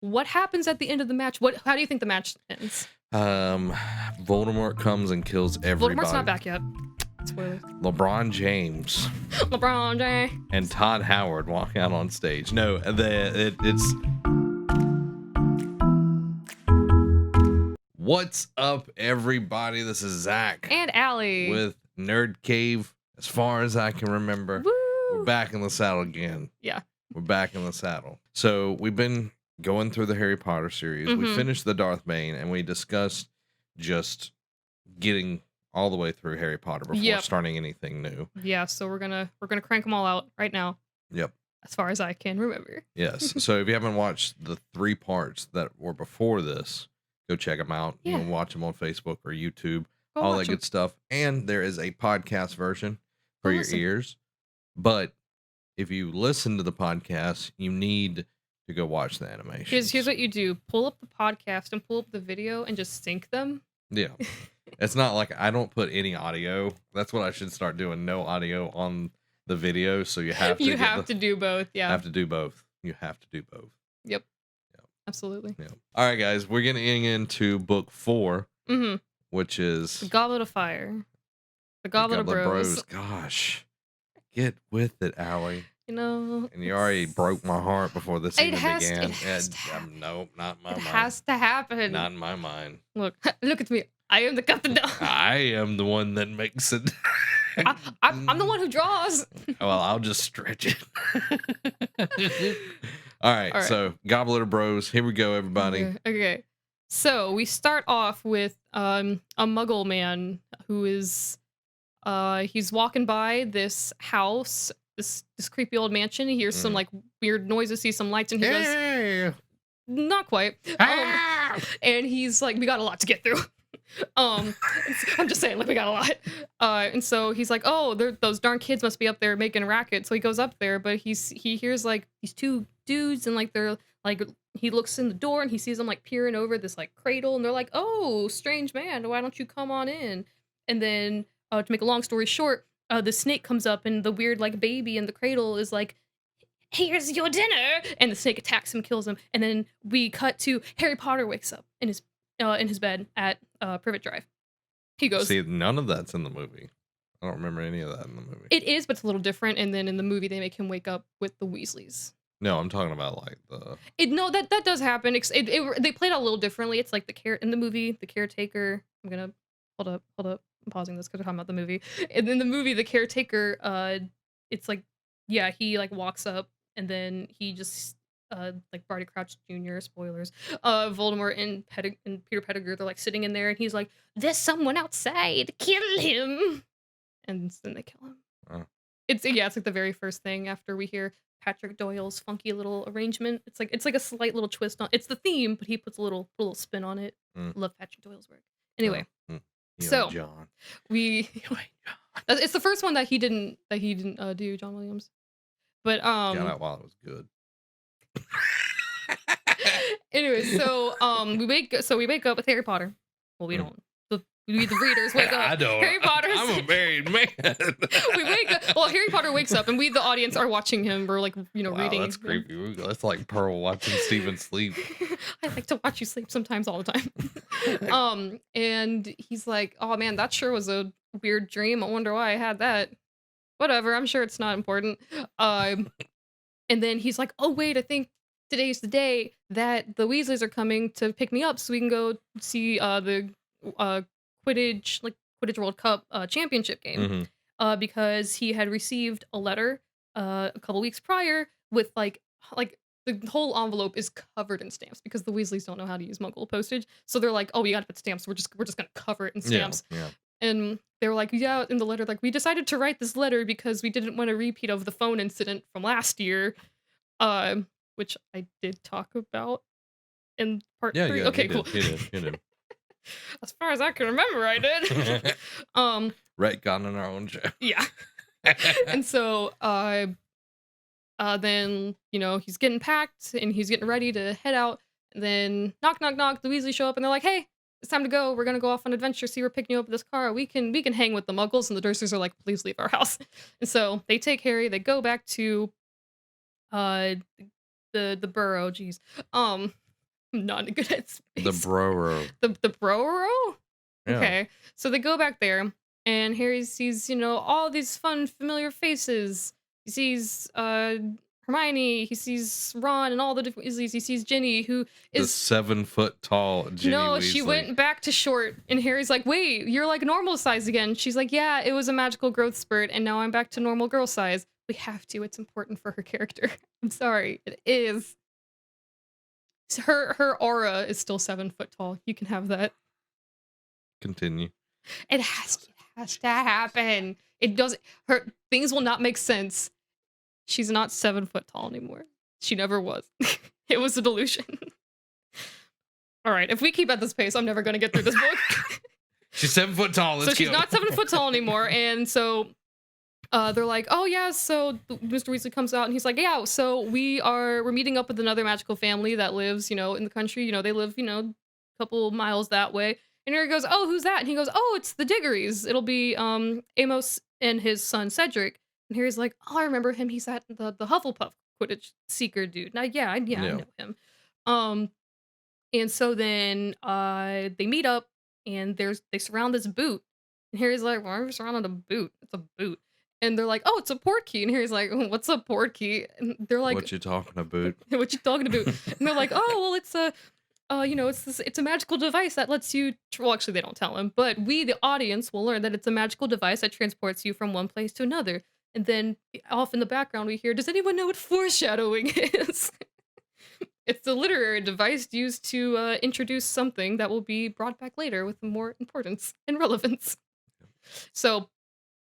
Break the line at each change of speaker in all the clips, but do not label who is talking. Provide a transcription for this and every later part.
what happens at the end of the match? How do you think the match ends?
Voldemort comes and kills everybody.
Voldemort's not back yet. Spoilers.
LeBron James
LeBron James
and Todd Howard walk out on stage. No, it's. What's up, everybody? This is Zach
and Allie
with Nerd Cave. As far as I can remember,
Woo!
We're back in the saddle again.
Yeah,
we're back in the saddle. So we've been going through the Harry Potter series.
Mm-hmm.
We finished the Darth Bane, and we discussed just getting all the way through Harry Potter before starting anything new.
Yeah, so we're gonna crank them all out right now.
Yep.
As far as I can remember.
Yes. So if you haven't watched the 3 parts that were before this, go check them out.
Yeah.
You can watch them on Facebook or YouTube,
Go
all
watch
that good stuff. And there is a podcast version for your
listen.
ears. But if you listen to the podcast, you need to go watch the animation.
Here's what you do. Pull up the podcast and pull up the video and just sync them.
Yeah. It's not like I don't put any audio. That's what I should start doing. No audio on the video. So you have to
to do both. Yeah.
Have to do both. You have to do both.
Yep. Absolutely.
Yeah. All right, guys. We're getting into book 4,
Mm-hmm.
which is
The Goblet of Fire. The Goblet of Bros.
Gosh. Get with it, Allie.
You know.
And you already broke my heart before this even began.
It has to happen.
Nope, not in my mind.
It has to happen.
Not in my mind.
Look at me. I am the captain.
I am the one that makes it.
I'm the one who draws.
Well, I'll just stretch it. All right, so Goblet of Bros. Here we go, everybody.
Okay. So we start off with a Muggle man who is he's walking by this house, this creepy old mansion. He hears some like weird noises, sees some lights, and he goes, not quite. And he's like, we got a lot to get through. I'm just saying, like, we got a lot. And so he's like, oh, those darn kids must be up there making a racket. So he goes up there, but he hears like these 2 dudes, and like they're like, he looks in the door and he sees them like peering over this like cradle, and they're like, oh, strange man, why don't you come on in? And then to make a long story short, the snake comes up, and the weird like baby in the cradle is like, here's your dinner, and the snake attacks him, kills him, and then we cut to Harry Potter wakes up in his bed at Privet Drive. He goes,
see, none of that's in the movie. I don't remember any of that in the movie.
It is, but it's a little different. And then in the movie, they make him wake up with the Weasleys.
No, I'm talking about like the.
No, that does happen. They played out a little differently. It's like in the movie, the caretaker. I'm gonna hold up. I'm pausing this because we're talking about the movie. And in the movie, the caretaker, it's like, yeah, he like walks up, and then he just like Barty Crouch Jr. spoilers. Voldemort and Peter Pettigrew, they're like sitting in there, and he's like, "There's someone outside, kill him!" And then they kill him.
Oh.
It's like the very first thing after we hear Patrick Doyle's funky little arrangement. It's like a slight little twist on. It's the theme, but he puts a little spin on it. Love Patrick Doyle's work. Anyway, so
John.
It's the first one that he didn't do, John Williams. But
got out while it was good.
Anyway, so we wake up with Harry Potter. Well, we don't. The readers wake up.
I don't.
Harry Potter's.
I'm a married man.
We wake up. Well, Harry Potter wakes up, and we, the audience, are watching him. We're like,
wow,
reading.
That's creepy. That's like Pearl watching Stephen sleep.
I like to watch you sleep sometimes, all the time. And he's like, "Oh man, that sure was a weird dream. I wonder why I had that. Whatever. I'm sure it's not important." And then he's like, "Oh wait, I think today's the day that the Weasleys are coming to pick me up, so we can go see the Quidditch World Cup championship game." Because he had received a letter a couple weeks prior with like the whole envelope is covered in stamps, because the Weasleys don't know how to use Muggle postage. So they're like, "Oh, we gotta put stamps. We're just gonna cover it in stamps."
Yeah.
And they were like, yeah, in the letter, like, we decided to write this letter because we didn't want a repeat of the phone incident from last year, which I did talk about in part 3.
Yeah,
okay, cool.
You did.
As far as I can remember, I did.
Retcon in our own show.
Yeah. And so then, he's getting packed and he's getting ready to head out. And then knock, knock, knock, the Weasleys show up and they're like, "Hey, it's time to go. We're gonna go off on adventure. See, we're picking you up with this car. We can hang with the Muggles." And the Dursleys are like, "Please leave our house." And so they take Harry. They go back to the burrow. Geez, I'm not good at space.
The Broro.
The Broro?
Yeah.
Okay. So they go back there, and Harry sees, all these fun, familiar faces. He sees Hermione, he sees Ron and all the different Weasleys. He sees Ginny, who
The
is
7-foot tall Ginny
no,
Weasley.
she went back to short, and Harry's like, "Wait, you're like normal size again." She's like, "Yeah, it was a magical growth spurt, and now I'm back to normal girl size. We have to. It's important for her character." I'm sorry, it is. Her aura is still 7 foot tall. You can have that.
Continue.
It has to happen. It doesn't. Her things will not make sense. She's not 7 foot tall anymore. She never was. It was a delusion. All right, if we keep at this pace, I'm never going to get through this book.
She's 7 foot tall. Let's
so she's
go.
not 7 foot tall anymore, and so they're like, "Oh yeah." So Mr. Weasley comes out, and he's like, "Yeah, so we're meeting up with another magical family that lives, in the country. They live, a couple miles that way." And Harry goes, "Oh, who's that?" And he goes, "Oh, it's the Diggories. It'll be Amos and his son Cedric." And Harry's like, "Oh, I remember him. He's at the Hufflepuff Quidditch Seeker dude." Now, I know him. And so then they meet up, and they surround this boot. And Harry's like, "Why are we surrounded a boot? It's a boot." And they're like, "Oh, it's a portkey." And Harry's like, "What's a portkey?" And they're like,
"What you talking about?"
"What you talking about?" And they're like, "Oh, well, it's a it's a magical device that lets you." Well, actually, they don't tell him, but we, the audience, will learn that it's a magical device that transports you from one place to another. And then off in the background, we hear, "Does anyone know what foreshadowing is?" It's a literary device used to introduce something that will be brought back later with more importance and relevance. So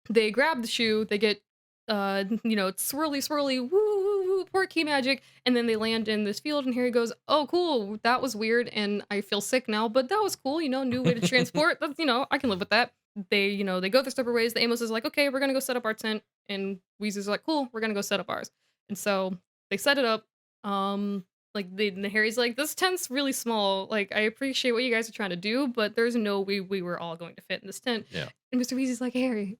they grab the shoe, they get, swirly, swirly, woo, woo, woo, portkey magic, and then they land in this field, and Harry goes, "Oh, cool, that was weird, and I feel sick now, but that was cool, new way to transport, that's, I can live with that." They go their separate ways. The Amos is like, "Okay, we're gonna go set up our tent," and Weasley's like, "Cool, we're gonna go set up ours." And so they set it up, and Harry's like, "This tent's really small. Like, I appreciate what you guys are trying to do, but there's no way we were all going to fit in this tent."
Yeah.
And Mr. Weasley's like, Harry,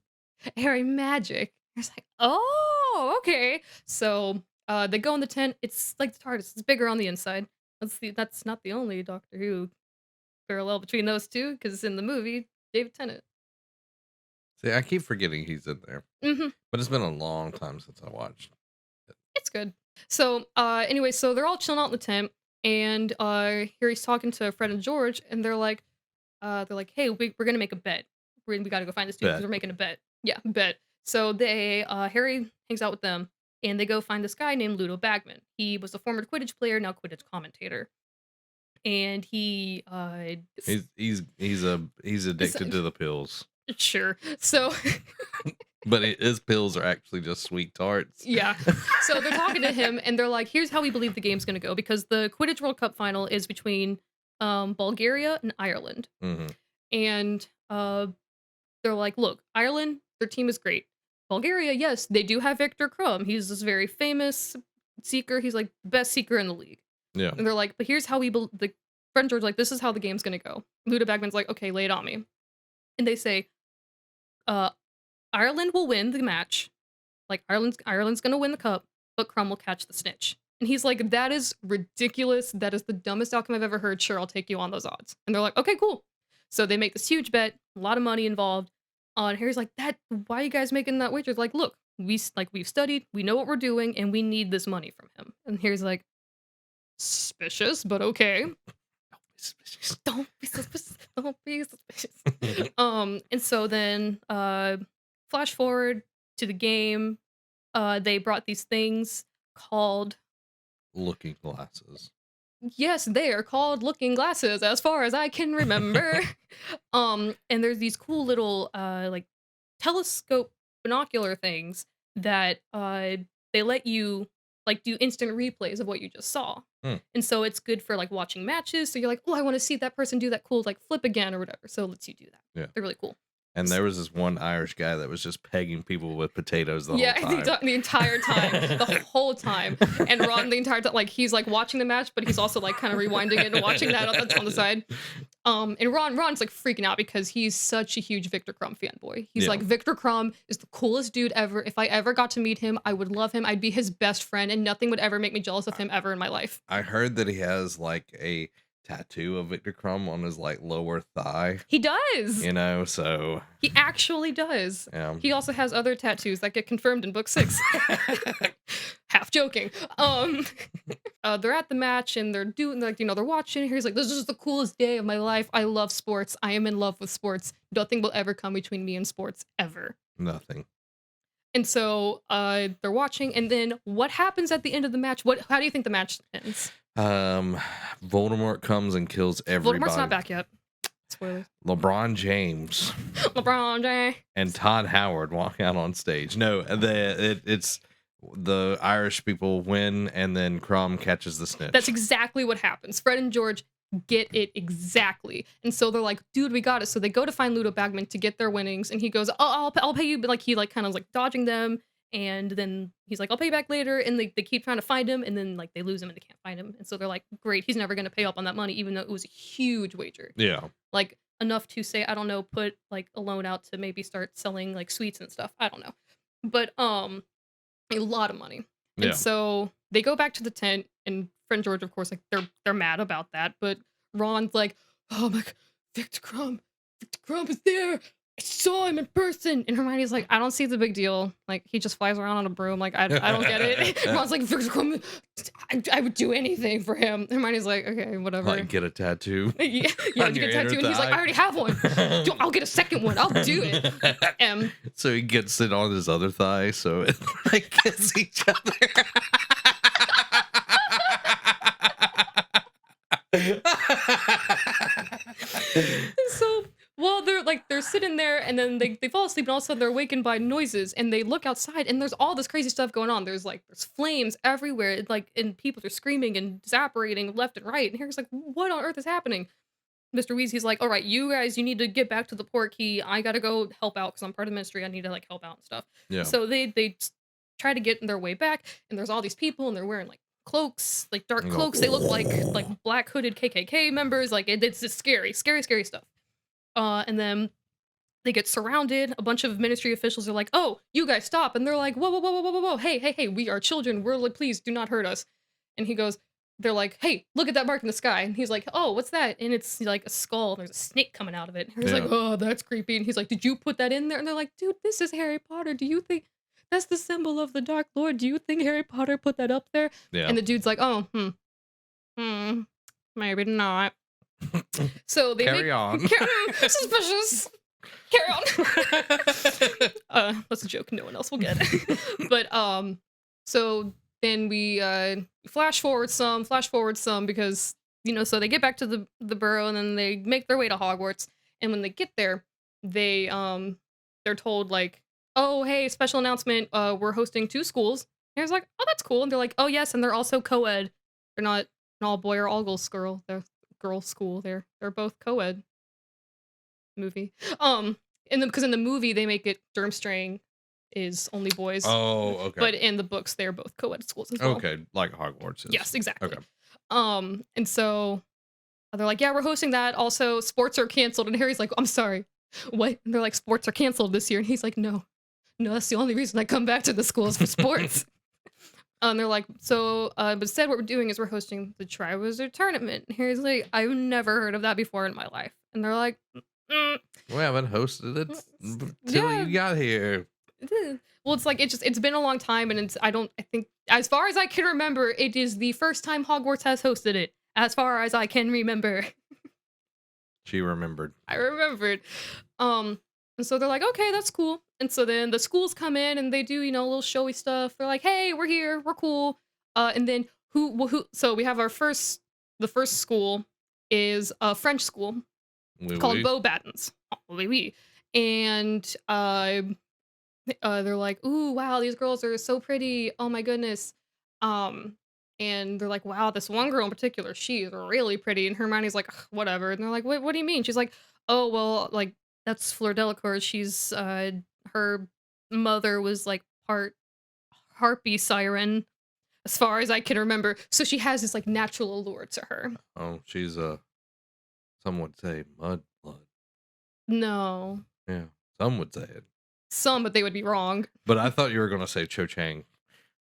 magic." Harry's like, "Oh, okay." So they go in the tent. It's like the TARDIS. It's bigger on the inside. That's not the only Doctor Who parallel between those two, because in the movie, David Tennant.
See, I keep forgetting he's in there.
Mm-hmm.
But it's been a long time since I watched it.
It's good. So anyway, so they're all chilling out in the tent, and Harry's talking to Fred and George, and they're like, "Hey, we're gonna make a bet. We gotta go find this dude because we're making a bet." Yeah, bet. So Harry hangs out with them, and they go find this guy named Ludo Bagman. He was a former Quidditch player, now Quidditch commentator, and he's
addicted to the pills.
Sure. So
But his pills are actually just sweet tarts.
Yeah. So they're talking to him, and they're like, "Here's how we believe the game's going to go," because the Quidditch World Cup final is between Bulgaria and Ireland.
Mm-hmm.
And they're like, "Look, Ireland, their team is great. Bulgaria, yes, they do have Victor Krum. He's this very famous seeker. He's like the best seeker in the league."
Yeah.
And they're like, "But here's how the friend George, like, this is how the game's going to go." Ludo Bagman's like, "Okay, lay it on me." And they say, Ireland will win the match. Like, Ireland's gonna win the cup, but Krum will catch the snitch. And he's like, "That is ridiculous. That is the dumbest outcome I've ever heard. Sure, I'll take you on those odds." And they're like, "Okay, cool." So they make this huge bet, a lot of money involved. And Harry's like, "Why are you guys making that wager?" Like, "Look, we've studied, we know what we're doing, and we need this money from him." And Harry's like, "Suspicious, but okay." Don't be suspicious. Don't be suspicious. And so then flash forward to the game. They brought these things called
looking glasses.
Yes, they are called looking glasses, as far as I can remember. And there's these cool little like telescope binocular things that they let you like do instant replays of what you just saw. And so it's good for like watching matches. So you're like, "Oh, I want to see that person do that cool like flip again or whatever." So it lets you do that.
Yeah.
They're really cool.
And there was this one Irish guy that was just pegging people with potatoes the whole time.
The entire time. The whole time. And Ron the entire time, like, he's like watching the match, but he's also like kind of rewinding it and watching that on the side. And Ron's like freaking out because he's such a huge Victor Crumb fanboy. He's
Yeah.
like, Victor Crumb is the coolest dude ever. If I ever got to meet him, I would love him. I'd be his best friend, and nothing would ever make me jealous of him ever in my life.
I heard that he has like a tattoo of Victor Crumb on his like lower thigh.
He does.
You know, so
He actually does.
yeah.
He also has other tattoos that get confirmed in book 6. Half joking. They're at the match and they're doing like, you know, they're watching. He's like, this is the coolest day of my life. I love sports. I am in love with sports. Nothing will ever come between me and sports ever.
Nothing.
And so they're watching, and then what happens at the end of the match? How do you think the match ends?
Voldemort comes and kills everybody.
Voldemort's not back yet. Spoilers.
LeBron James
LeBron James
and Todd Howard walk out on stage. No, it's the Irish people win, and then Crumb catches the snitch.
That's exactly what happens. Fred and George get it exactly, and so they're like, "Dude, we got it." So they go to find Ludo Bagman to get their winnings, and he goes, "Oh, I'll pay you," but like he like kind of like dodging them, and then he's like, "I'll pay you back later," and they keep trying to find him, and then like they lose him and they can't find him, and so they're like, "Great, he's never gonna pay up on that money," even though it was a huge wager.
Yeah,
like enough to say, I don't know, put like a loan out to maybe start selling like sweets and stuff. I don't know, but a lot of money.
yeah.
And so they go back to the tent, and Fred and George, of course, like they're mad about that. But Ron's like, "Oh my god, Victor Crumb is there. I saw him in person." And Hermione's like, "I don't see the big deal. Like he just flies around on a broom. Like I don't get it." Ron's like, "Victor Crumb, I would do anything for him." Hermione's like, "Okay, whatever."
Like get a tattoo.
yeah,
on
you
your
get a tattoo, and he's like,
inner
"I already have one. I'll get a second one. I'll do it."
So he gets it on his other thigh, so it like gets each other.
So while they're sitting there, and then they fall asleep, and all of a sudden they're awakened by noises, and they look outside, and there's all this crazy stuff going on. There's flames everywhere, like, and people are screaming and disapparating left and right. And Harry's like, "What on earth is happening?" Mr. Weasley's like, "All right, you guys, you need to get back to the port key. I gotta go help out because I'm part of the ministry. I need to like help out and stuff."
Yeah.
So they try to get their way back, and there's all these people, and they're wearing like cloaks, like dark cloaks. They look like black hooded KKK members. Like it's just scary stuff. And then they get surrounded. A bunch of ministry officials are like, "Oh, you guys stop!" And they're like, "Whoa, whoa, whoa, whoa, whoa, whoa! Hey! We are children. We're like, please do not hurt us." And he goes, they're like, "Hey, look at that mark in the sky." And he's like, "Oh, what's that?" And it's like a skull, and there's a snake coming out of it. And he's like, "Oh, that's creepy." And he's like, "Did you put that in there?" And they're like, "Dude, this is Harry Potter. Do you think that's the symbol of the Dark Lord? Do you think Harry Potter put that up there?"
Yeah.
And the dude's like, "Oh, maybe not." So they
carry on.
Suspicious. Carry on. That's a joke. No one else will get it. But so then we flash forward some because, you know, so they get back to the burrow, and then they make their way to Hogwarts. And when they get there, they're told like, "Oh, hey, special announcement, we're hosting 2 schools." And Harry's like, "Oh, that's cool." And they're like, "Oh yes, and they're also co-ed. They're not an all boy or all girls school. They're girls school. They're both co-ed." Movie. And then because in the movie they make it Durmstrang is only boys.
Oh, okay.
But in the books they're both co-ed schools as well.
Okay, like Hogwarts is.
Yes, exactly.
Okay.
And so they're like, "Yeah, we're hosting that. Also, sports are canceled." And Harry's like, "I'm sorry, what?" And they're like, "Sports are canceled this year." And he's like, No, that's the only reason I come back to the school is for sports." And they're like, "So, but instead what we're doing is we're hosting the Triwizard Tournament." And Harry's like, "I've never heard of that before in my life." And they're like,
We haven't hosted it until you got here.
Well, it's like it's been a long time, and I think as far as I can remember, it is the first time Hogwarts has hosted it. As far as I can remember.
She remembered.
I remembered. And so they're like, "Okay, that's cool." And so then the schools come in and they do, you know, a little showy stuff. They're like, "Hey, we're here, we're cool." And then who? So we have the first school is a French school called Beauxbatons. Oui, oui. And they're like, "Ooh, wow, these girls are so pretty. Oh my goodness." And they're like, "Wow, this one girl in particular, she's really pretty." And Hermione's like, "Ugh, whatever." And they're like, What do you mean?" She's like, "Oh, well, like that's Fleur Delacour. She's her mother was like part harpy siren, as far as I can remember. So she has this like natural allure to her."
Oh, she's Some would say mud blood.
No.
Yeah, some would say it.
Some, but they would be wrong.
But I thought you were gonna say Cho Chang.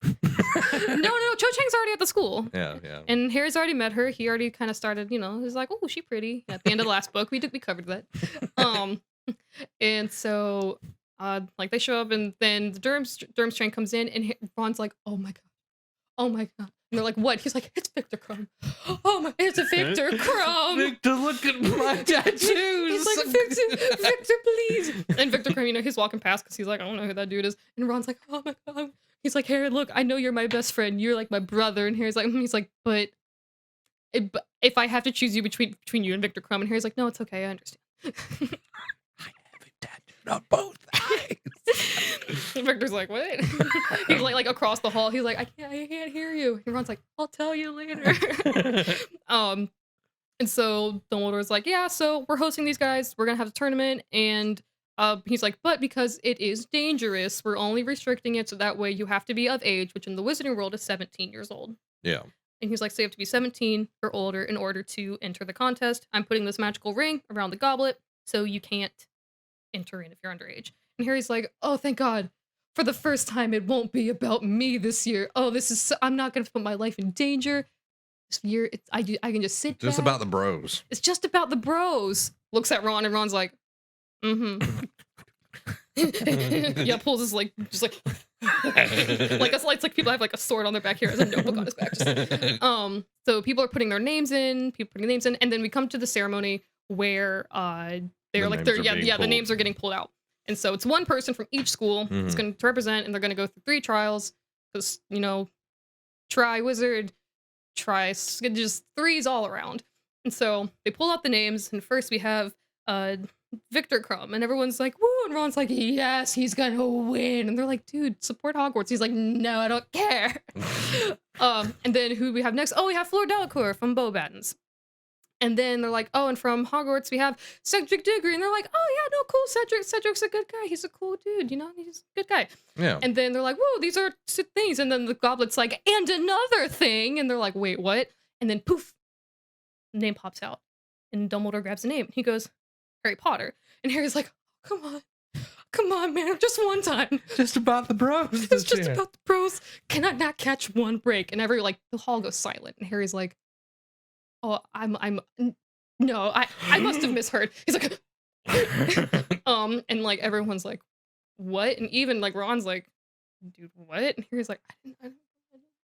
No, Cho Chang's already at the school.
Yeah, yeah.
And Harry's already met her. He already kind of started, he's like, oh, she's pretty. At the end of the last book, we covered that. And so, like they show up, and then the Durm's train comes in, and Ron's like, oh my god. And they're like, what? He's like, it's Victor Crumb. Oh my, it's a Victor Crumb.
Victor, look at my tattoos.
He's like, Victor, please. And Victor Crumb, he's walking past because he's like, I don't know who that dude is. And Ron's like, oh my god. He's like, Harry, look, I know you're my best friend. You're like my brother. And Harry's like, but if I have to choose you between you and Victor Crumb, and Harry's like, no, it's okay, I understand.
I have it tattooed on both eyes.
And Victor's like, what? He's like across the hall. He's like, I can't hear you. And Ron's like, I'll tell you later. And so Dumbledore's like, yeah, so we're hosting these guys. We're gonna have a tournament, and he's like, but because it is dangerous, we're only restricting it so that way you have to be of age, which in the Wizarding world is 17 years old.
Yeah.
And he's like, so you have to be 17 or older in order to enter the contest. I'm putting this magical ring around the goblet, so you can't enter in if you're underage. And Harry's like, oh, thank God. For the first time, it won't be about me this year. Oh, I'm not going to put my life in danger. This year, I can just sit
Just
back.
about the bros.
It's just about the bros. Looks at Ron, and Ron's like, mm-hmm. Yeah, pulls his just like it's like people have like a sword on their back. Here as a notebook on his back. So people are putting their names in, and then we come to the ceremony where the names are getting pulled out. And so it's one person from each school that's going to represent, and they're going to go through 3 trials because try wizard, try just 3s all around. And so they pull out the names, and first we have Victor Crumb, and everyone's like, woo, and Ron's like, yes, he's gonna win. And they're like, dude, support Hogwarts. He's like, no, I don't care. And then who we have next? Oh, we have Fleur Delacour from Beauxbatons. And then they're like, oh, and from Hogwarts we have Cedric Diggory. And they're like, oh yeah, no, cool, Cedric's a good guy. He's a cool dude, he's a good guy.
Yeah.
And then they're like, whoa, these are things. And then the goblet's like, and another thing. And they're like, wait, what? And then poof, name pops out. And Dumbledore grabs the name. He goes, Harry Potter. And Harry's like, oh, come on, man, just one time.
Just about the bros.
It's just about the bros. Can I not catch one break? And the hall goes silent. And Harry's like, oh, no, I must have misheard. He's like, and like everyone's like, what? And even like Ron's like, dude, what? And Harry's like, I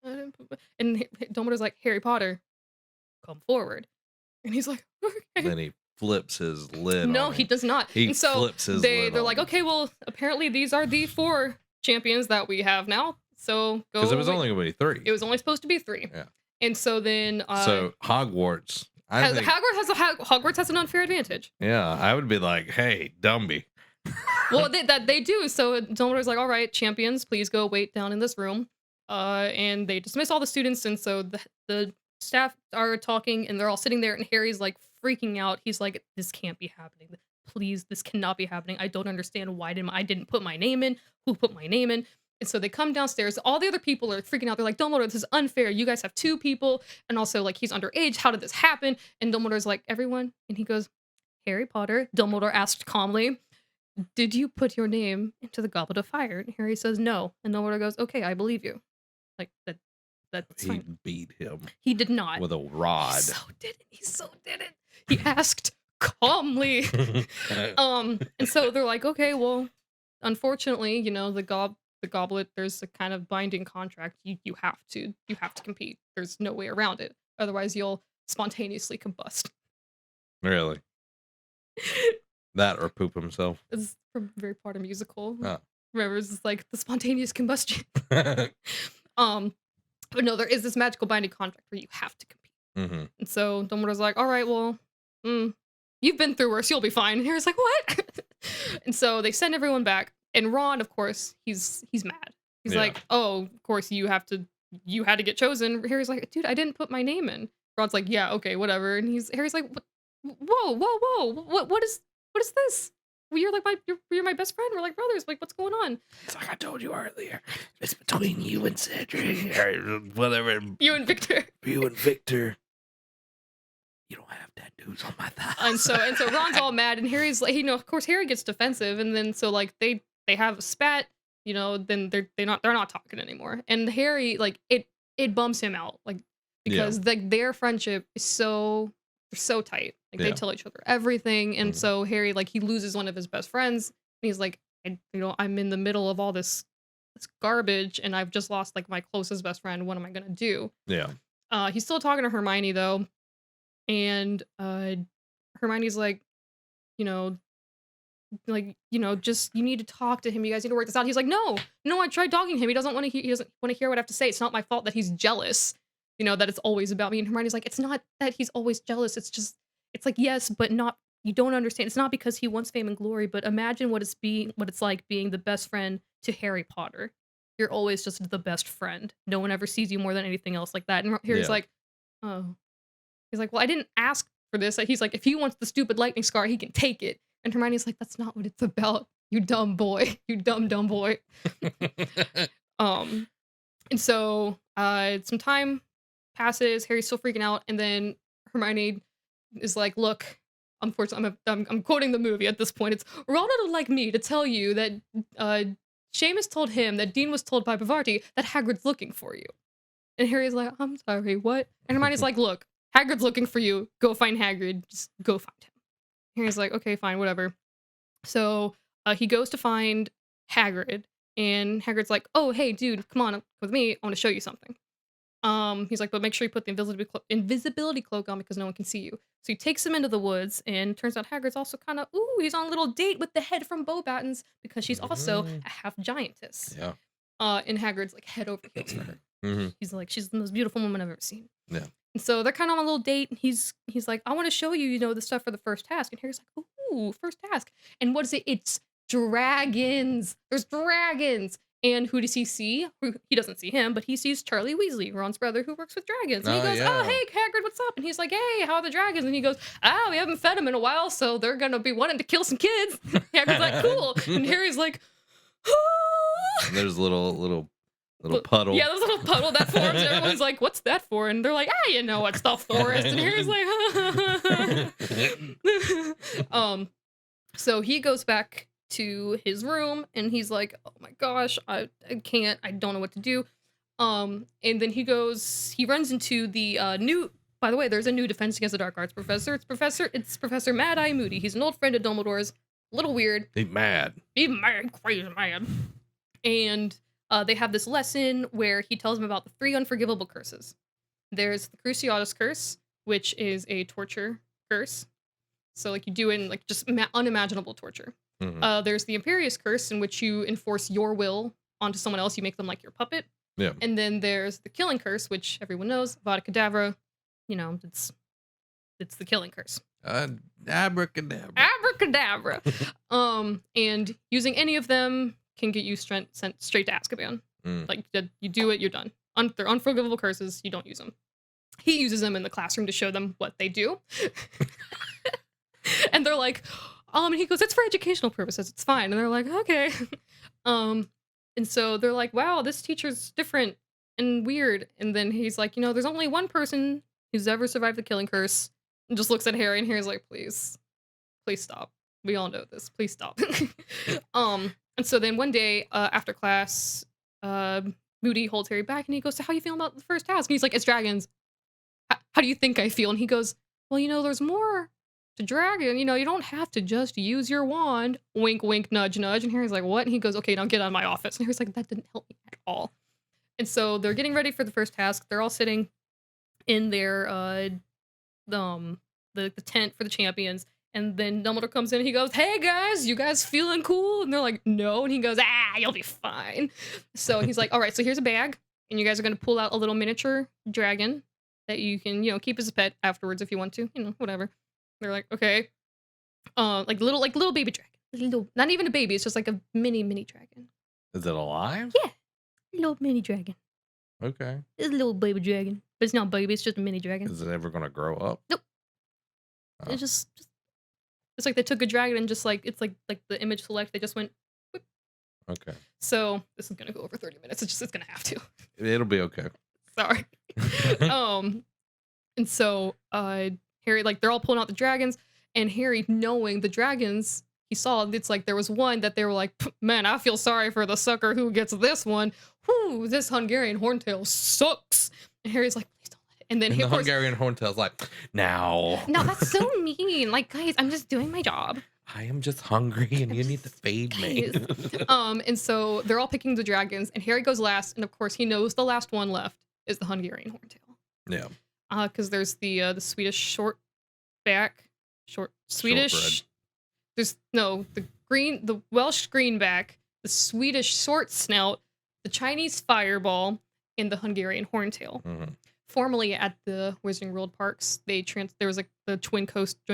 didn't. And Dumbledore's like, Harry Potter, come forward. And he's like, okay.
Then he flips his lid.
No, he does not.
He
and so
flips his lid.
They're like, okay, well, apparently these are the 4 champions that we have now. So go.
Because it was only going to be 3.
It was only supposed to be 3.
Yeah.
And so then.
So Hogwarts.
Hogwarts has an unfair advantage.
Yeah, I would be like, hey, Dumby.
Well, they do. So Dumbledore's like, all right, champions, please go wait down in this room. And they dismiss all the students, and so the staff are talking, and they're all sitting there, and Harry's like freaking out. He's like, this can't be happening. Please, this cannot be happening. I don't understand why I didn't put my name in. Who put my name in? And so they come downstairs. All the other people are freaking out. They're like, Dumbledore, this is unfair. You guys have 2 people. And also, like, he's underage. How did this happen? And Dumbledore's like, everyone. And he goes, Harry Potter. Dumbledore asked calmly, did you put your name into the Goblet of Fire? And Harry says, no. And Dumbledore goes, okay, I believe you. Like, that's
He
fine.
beat him.
He did not.
With a rod.
He so didn't. He asked calmly. And so they're like, okay, well, unfortunately, the goblet, there's a kind of binding contract. You have to compete. There's no way around it. Otherwise you'll spontaneously combust.
Really? That or poop himself.
It's from Harry Potter musical.
Oh.
Remember, it's like the spontaneous combustion. But no, there is this magical binding contract where you have to compete.
Mm-hmm.
And so Dumbledore's like, all right, well, you've been through worse, you'll be fine. And Harry's like, what? And so they send everyone back. And Ron, of course, he's mad. He's like, oh, of course you had to get chosen. Harry's like, dude, I didn't put my name in. Ron's like, yeah, okay, whatever. And Harry's like, whoa, what is this? Well, you're my best friend. We're like brothers. Like, what's going on?
It's like I told you earlier. It's between you and Cedric, or whatever.
You and Victor.
You and Victor. You don't have tattoos on my thighs.
And so Ron's all mad, and Harry's like, of course Harry gets defensive, and then so like they have a spat, then they're not talking anymore, and Harry like it bums him out like because like their friendship is so tight, like they tell each other everything, and so Harry like he loses one of his best friends, and he's like, I'm in the middle of all this garbage, and I've just lost like my closest best friend. What am I gonna do?
Yeah.
He's still talking to Hermione though. And Hermione's like, just you need to talk to him. You guys need to work this out. He's like, no, I tried talking to him. He doesn't want to. He doesn't want to hear what I have to say. It's not my fault that he's jealous. That it's always about me. And Hermione's like, it's not that he's always jealous. It's like yes, but not. You don't understand. It's not because he wants fame and glory. But imagine what it's like being the best friend to Harry Potter. You're always just the best friend. No one ever sees you more than anything else like that. And Harry's like, oh. He's like, well, I didn't ask for this. He's like, if he wants the stupid lightning scar, he can take it. And Hermione's like, that's not what it's about. You dumb boy. You dumb boy. And so some time passes. Harry's still freaking out. And then Hermione is like, look, unfortunately, I'm quoting the movie at this point. It's Ronald would like me to tell you that Seamus told him that Dean was told by Bavardi that Hagrid's looking for you. And Harry's like, I'm sorry, what? And Hermione's like, look, Hagrid's looking for you. Go find Hagrid. Just go find him. Harry's like, okay, fine, whatever. So he goes to find Hagrid, and Hagrid's like, oh, hey, dude, come on with me. I want to show you something. He's like, but make sure you put the invisibility cloak on because no one can see you. So he takes him into the woods, and turns out Hagrid's also kind of, he's on a little date with the head from Beauxbatons because she's also a half giantess.
Yeah.
And Hagrid's like head over heels for her.
Mm-hmm.
He's like, she's the most beautiful woman I've ever seen.
Yeah.
And so they're kind of on a little date, and he's like, I want to show you, the stuff for the first task. And Harry's like, ooh, first task. And what is it? It's dragons. There's dragons. And who does he see? He doesn't see him, but he sees Charlie Weasley, Ron's brother, who works with dragons. And he goes, oh, hey, Hagrid, what's up? And he's like, hey, how are the dragons? And he goes, we haven't fed them in a while, so they're going to be wanting to kill some kids. Hagrid's like, cool. And Harry's like,
there's a little puddle.
Yeah, there's a little puddle that forms. Everyone's like, what's that for? And they're like, you know, it's the forest. And Harry's like, so he goes back to his room, and he's like, oh my gosh, I can't, I don't know what to do. And then he runs into the by the way, there's a new Defense Against the Dark Arts professor. It's Professor Mad Eye Moody. He's an old friend of Dumbledore's. A little weird.
He's mad,
crazy mad. And they have this lesson where he tells them about the 3 unforgivable curses. There's the Cruciatus curse, which is a torture curse. So like you do in like just unimaginable torture. Mm-hmm. There's the Imperious curse, in which you enforce your will onto someone else. You make them like your puppet.
Yeah.
And then there's the killing curse, which everyone knows. Vada Kedavra. It's the killing curse.
Abracadabra.
And using any of them can get you sent straight to Azkaban. Like, you do it, you're done. They're unforgivable curses, you don't use them. He uses them in the classroom to show them what they do. And they're like, and he goes, it's for educational purposes, it's fine. And they're like, okay. And so they're like, wow, this teacher's different and weird. And then he's like, there's only one person who's ever survived the killing curse. And just looks at Harry, and Harry's like, please stop. We all know this. Please stop. And so then one day after class, Moody holds Harry back, and he goes, so how you feeling about the first task? And he's like, it's dragons. How do you think I feel? And he goes, well, there's more to dragon. You don't have to just use your wand. Wink, wink, nudge, nudge. And Harry's like, what? And he goes, okay, now get out of my office. And Harry's like, that didn't help me at all. And so they're getting ready for the first task. They're all sitting in their the tent for the champions. And then Dumbledore comes in, and he goes, hey guys, you guys feeling cool? And they're like, no. And he goes, you'll be fine. So he's like, all right, so here's a bag, and you guys are going to pull out a little miniature dragon that you can, keep as a pet afterwards if you want to, whatever. They're like, okay. Like little baby dragon. Not even a baby, it's just like a mini dragon.
Is it alive?
Yeah. Little mini dragon.
Okay.
It's a little baby dragon. But it's not baby, it's just a mini dragon.
Is it ever going to grow up?
Nope. Oh. It's just it's like they took a dragon and just like, it's like the image select, they just went, whoop.
Okay.
So this is going to go over 30 minutes. It's going to have to.
It'll be okay.
Sorry. And so Harry, like, they're all pulling out the dragons, and Harry, knowing the dragons he saw, it's like there was one that they were like, man, I feel sorry for the sucker who gets this one. Whoo, this Hungarian horntail sucks. And Harry's like, please don't let it. And then
the Hungarian horntail's like, now.
No, that's so mean. Like, guys, I'm just doing my job.
I am just hungry and you need to feed me.
And so they're all picking the dragons, and Harry goes last, and of course he knows the last one left is the Hungarian horntail.
Yeah.
Because there's the Swedish Swedish. There's the Welsh greenback, the Swedish short snout, the Chinese fireball, and the Hungarian horntail.
Mm-hmm.
Formerly at the Wizarding World parks, there was like the twin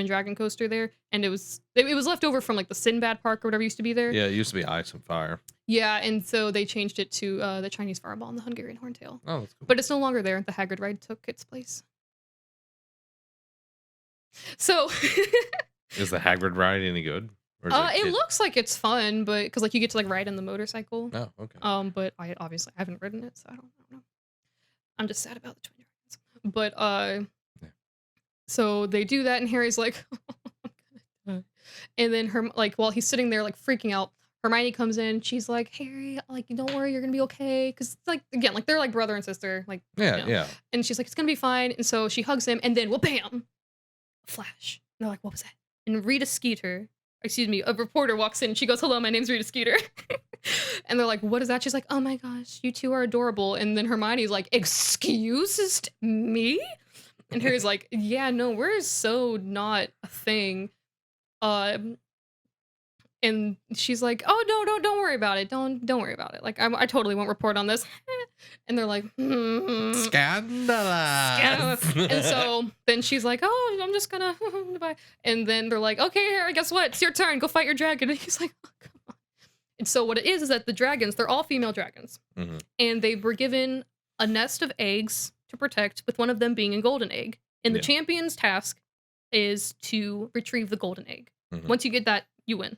dragon coaster there, and it was left over from like the Sinbad park or whatever used to be there.
Yeah, it used to be Ice and Fire.
Yeah, and so they changed it to the Chinese fireball and the Hungarian horntail.
Oh, that's cool.
But it's no longer there. The Hagrid ride took its place. So,
is the Hagrid ride any good? Or is
it looks like it's fun, but because like you get to like ride in the motorcycle.
Oh, okay.
But I obviously haven't ridden it, so I don't know. I'm just sad about the twin dragons. But
yeah.
So they do that, and Harry's like, I'm gonna die. And then while he's sitting there like freaking out, Hermione comes in. She's like, Harry, like, don't worry, you're gonna be okay. Because like again, like they're like brother and sister, like
yeah.
And she's like, it's gonna be fine. And so she hugs him, and then bam, flash. And they're like, what was that? And a reporter walks in, and she goes, hello, my name's Rita Skeeter. And they're like, what is that? She's like, oh my gosh, you two are adorable. And then Hermione's like, excuse me? And Harry's like, yeah, no, we're so not a thing. And she's like, oh, no, don't worry about it. Don't worry about it. Like, I totally won't report on this. And they're like,
Scandalous.
And so then she's like, oh, I'm just gonna bye. And then they're like, okay, Harry, guess what? It's your turn. Go fight your dragon. And he's like, oh, come on. And so what it is that the dragons, they're all female dragons.
Mm-hmm.
And they were given a nest of eggs to protect, with one of them being a golden egg. And the champion's task is to retrieve the golden egg.
Mm-hmm.
Once you get that, you win.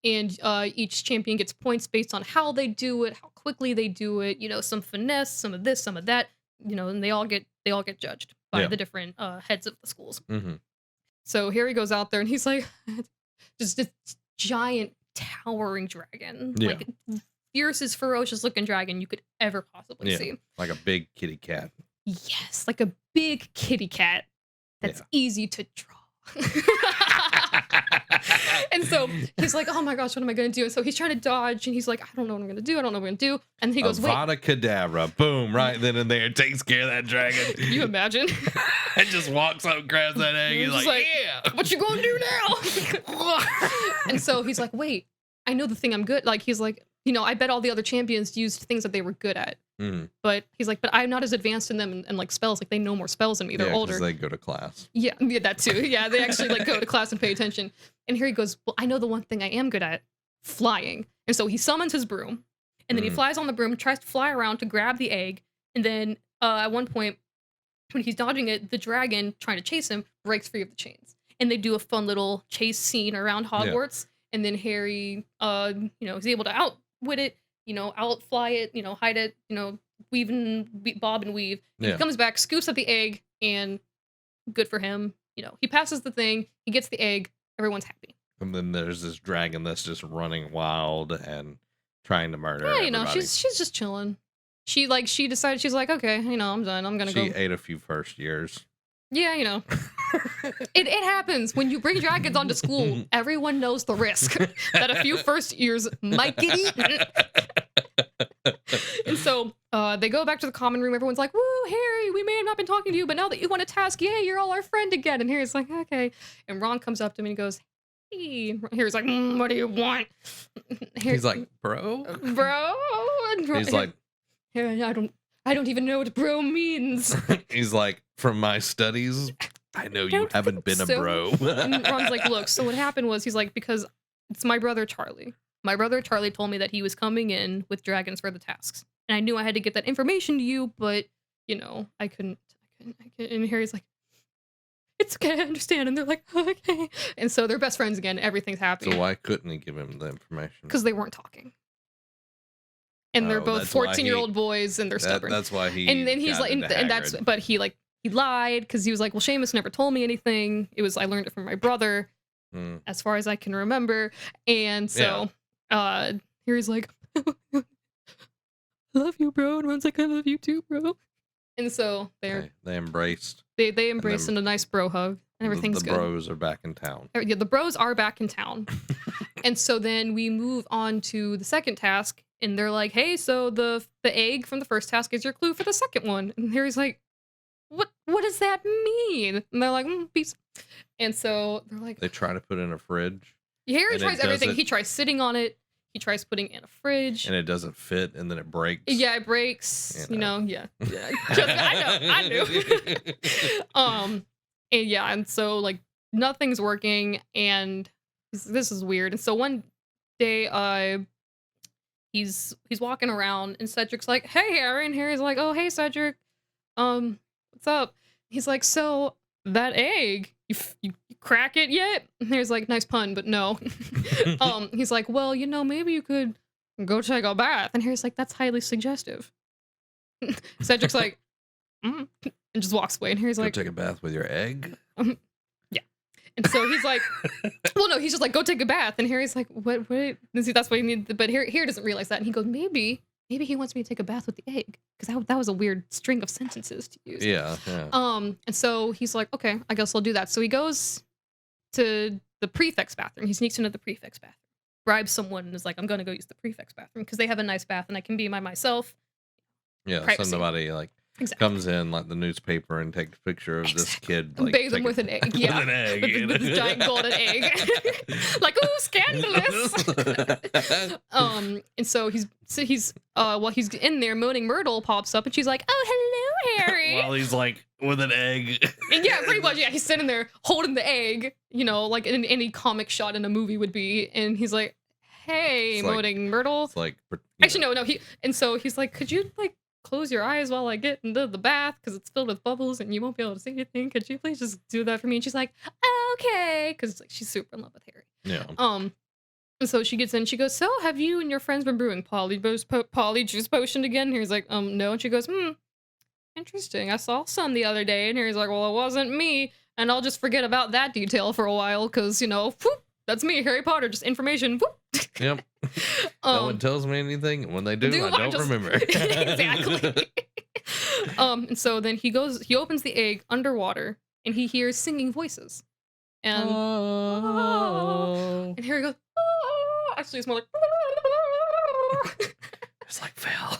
And each champion gets points based on how they do it, how quickly they do it, some finesse, some of this, some of that, and they all get judged by the different heads of the schools.
Mm-hmm.
So Harry goes out there, and he's like, just this giant towering dragon, like fiercest, ferocious looking dragon you could ever possibly see.
Like a big kitty cat.
Yes, like a big kitty cat that's easy to draw. And so he's like, oh my gosh, what am I gonna do? And so he's trying to dodge, and he's like, I don't know what I'm gonna do. And he goes, wait.
Avada Kedavra. Boom, right then and there. Takes care of that dragon.
Can you imagine?
And just walks up, grabs that egg. He's like, yeah.
What you gonna do now? And so he's like, wait, I know the thing I'm good. Like, he's like, I bet all the other champions used things that they were good at.
Mm.
But he's like, but I'm not as advanced in them and like spells. Like, they know more spells than me. They're older.
They go to class.
Yeah, that too. Yeah, they actually like go to class and pay attention. And here he goes, well, I know the one thing I am good at, flying. And so he summons his broom, and then he flies on the broom, tries to fly around to grab the egg. And then at one point, when he's dodging it, the dragon trying to chase him breaks free of the chains. And they do a fun little chase scene around Hogwarts. Yeah. And then Harry, is able to outwit it, outfly it, hide it, bob and weave. And he comes back, scoops up the egg, and good for him. He passes the thing, he gets the egg, everyone's happy.
And then there's this dragon that's just running wild and trying to murder everybody.
She's just chilling. She decided, she's like, okay, I'm done. I'm gonna go.
She ate a few first years.
Yeah, it happens when you bring dragons onto school. Everyone knows the risk that a few first years might get eaten. And so they go back to the common room. Everyone's like, woo, Harry, we may have not been talking to you, but now that you want a task, yay, you're all our friend again. And Harry's like, okay. And Ron comes up to him and he goes, hey. Harry's like, what do you want?
He's like, bro?
Bro? And
he's like,
Harry, I don't even know what bro means.
He's like, from my studies, I know you haven't been a bro.
And Ron's like, look, so what happened was, he's like, because it's my brother Charlie. My brother Charlie told me that he was coming in with dragons for the tasks. And I knew I had to get that information to you, but, I couldn't. And Harry's like, it's okay, I understand. And they're like, okay. And so they're best friends again. Everything's happy.
So why couldn't he give him the information?
Because they weren't talking. And they're both 14-year-old boys, and they're stubborn.
That's why he.
And then he's like, but he like he lied because he was like, well, Seamus never told me anything. I learned it from my brother, as far as I can remember. And so here he's like, I love you, bro. And Ron's like, I love you too, bro. And so they
embraced.
They embraced in a nice bro hug, and everything's good.
The bros are back in town.
Yeah, the bros are back in town. And so then we move on to the second task, and they're like, hey, so the egg from the first task is your clue for the second one. And Harry's like, what does that mean? And they're like, peace. And so they're like,
they try to put it in a fridge.
Harry tries everything. He tries sitting on it. He tries putting it in a fridge.
And it doesn't fit, and then it breaks.
Yeah, it breaks. Yeah. I knew. And yeah, and so like nothing's working, and this is weird. And so one day, he's walking around, and Cedric's like, "Hey, Harry," and Harry's like, "Oh, hey, Cedric, what's up?" He's like, "So that egg, you crack it yet?" And Harry's like, "Nice pun, but no." He's like, "Well, maybe you could go take a bath," and Harry's like, "That's highly suggestive." Cedric's like, and just walks away, and Harry's like,
"Go take a bath with your egg?"
Yeah. And so he's like, well, no, he's just like, "Go take a bath," and Harry's like, "What? See, that's what he needs." But Harry doesn't realize that, and he goes, maybe he wants me to take a bath with the egg, because that was a weird string of sentences to use.
Yeah.
And so he's like, okay, I guess I'll do that. So he goes to the prefect's bathroom. He sneaks into the prefect's bathroom, bribes someone, and is like, I'm gonna go use the prefect's bathroom because they have a nice bath and I can be myself.
Yeah,
Privacy.
somebody like comes in like the newspaper and takes a picture of this kid, like
bathe him with an egg. Yeah,
with an egg,
with this giant golden egg. Like, ooh, scandalous. And so he's while he's in there, Moaning Myrtle pops up, and she's like, "Oh, hello, Harry."
While he's like with an egg.
And yeah, pretty much. Yeah, he's sitting there holding the egg, like in any comic shot in a movie would be, and he's like, "Hey, Moaning Myrtle."
It's like,
actually, no. And so he's like, "Could you like close your eyes while I get into the bath because it's filled with bubbles and you won't be able to see anything? Could you please just do that for me?" And she's like, "Okay," because like she's super in love with Harry.
Yeah.
And so she gets in. She goes, "So have you and your friends been brewing polyjuice potion again?" And Harry's like, "No." And she goes, "Interesting. I saw some the other day." And Harry's like, "Well, it wasn't me, and I'll just forget about that detail for a while because whoop, that's me, Harry Potter. Just information. Whoop."
Yep. No one tells me anything, and when they do, I don't remember.
Exactly. And so then he opens the egg underwater, and he hears singing voices. And and Harry goes, "Oh." Actually, it's more like
it's like Phil.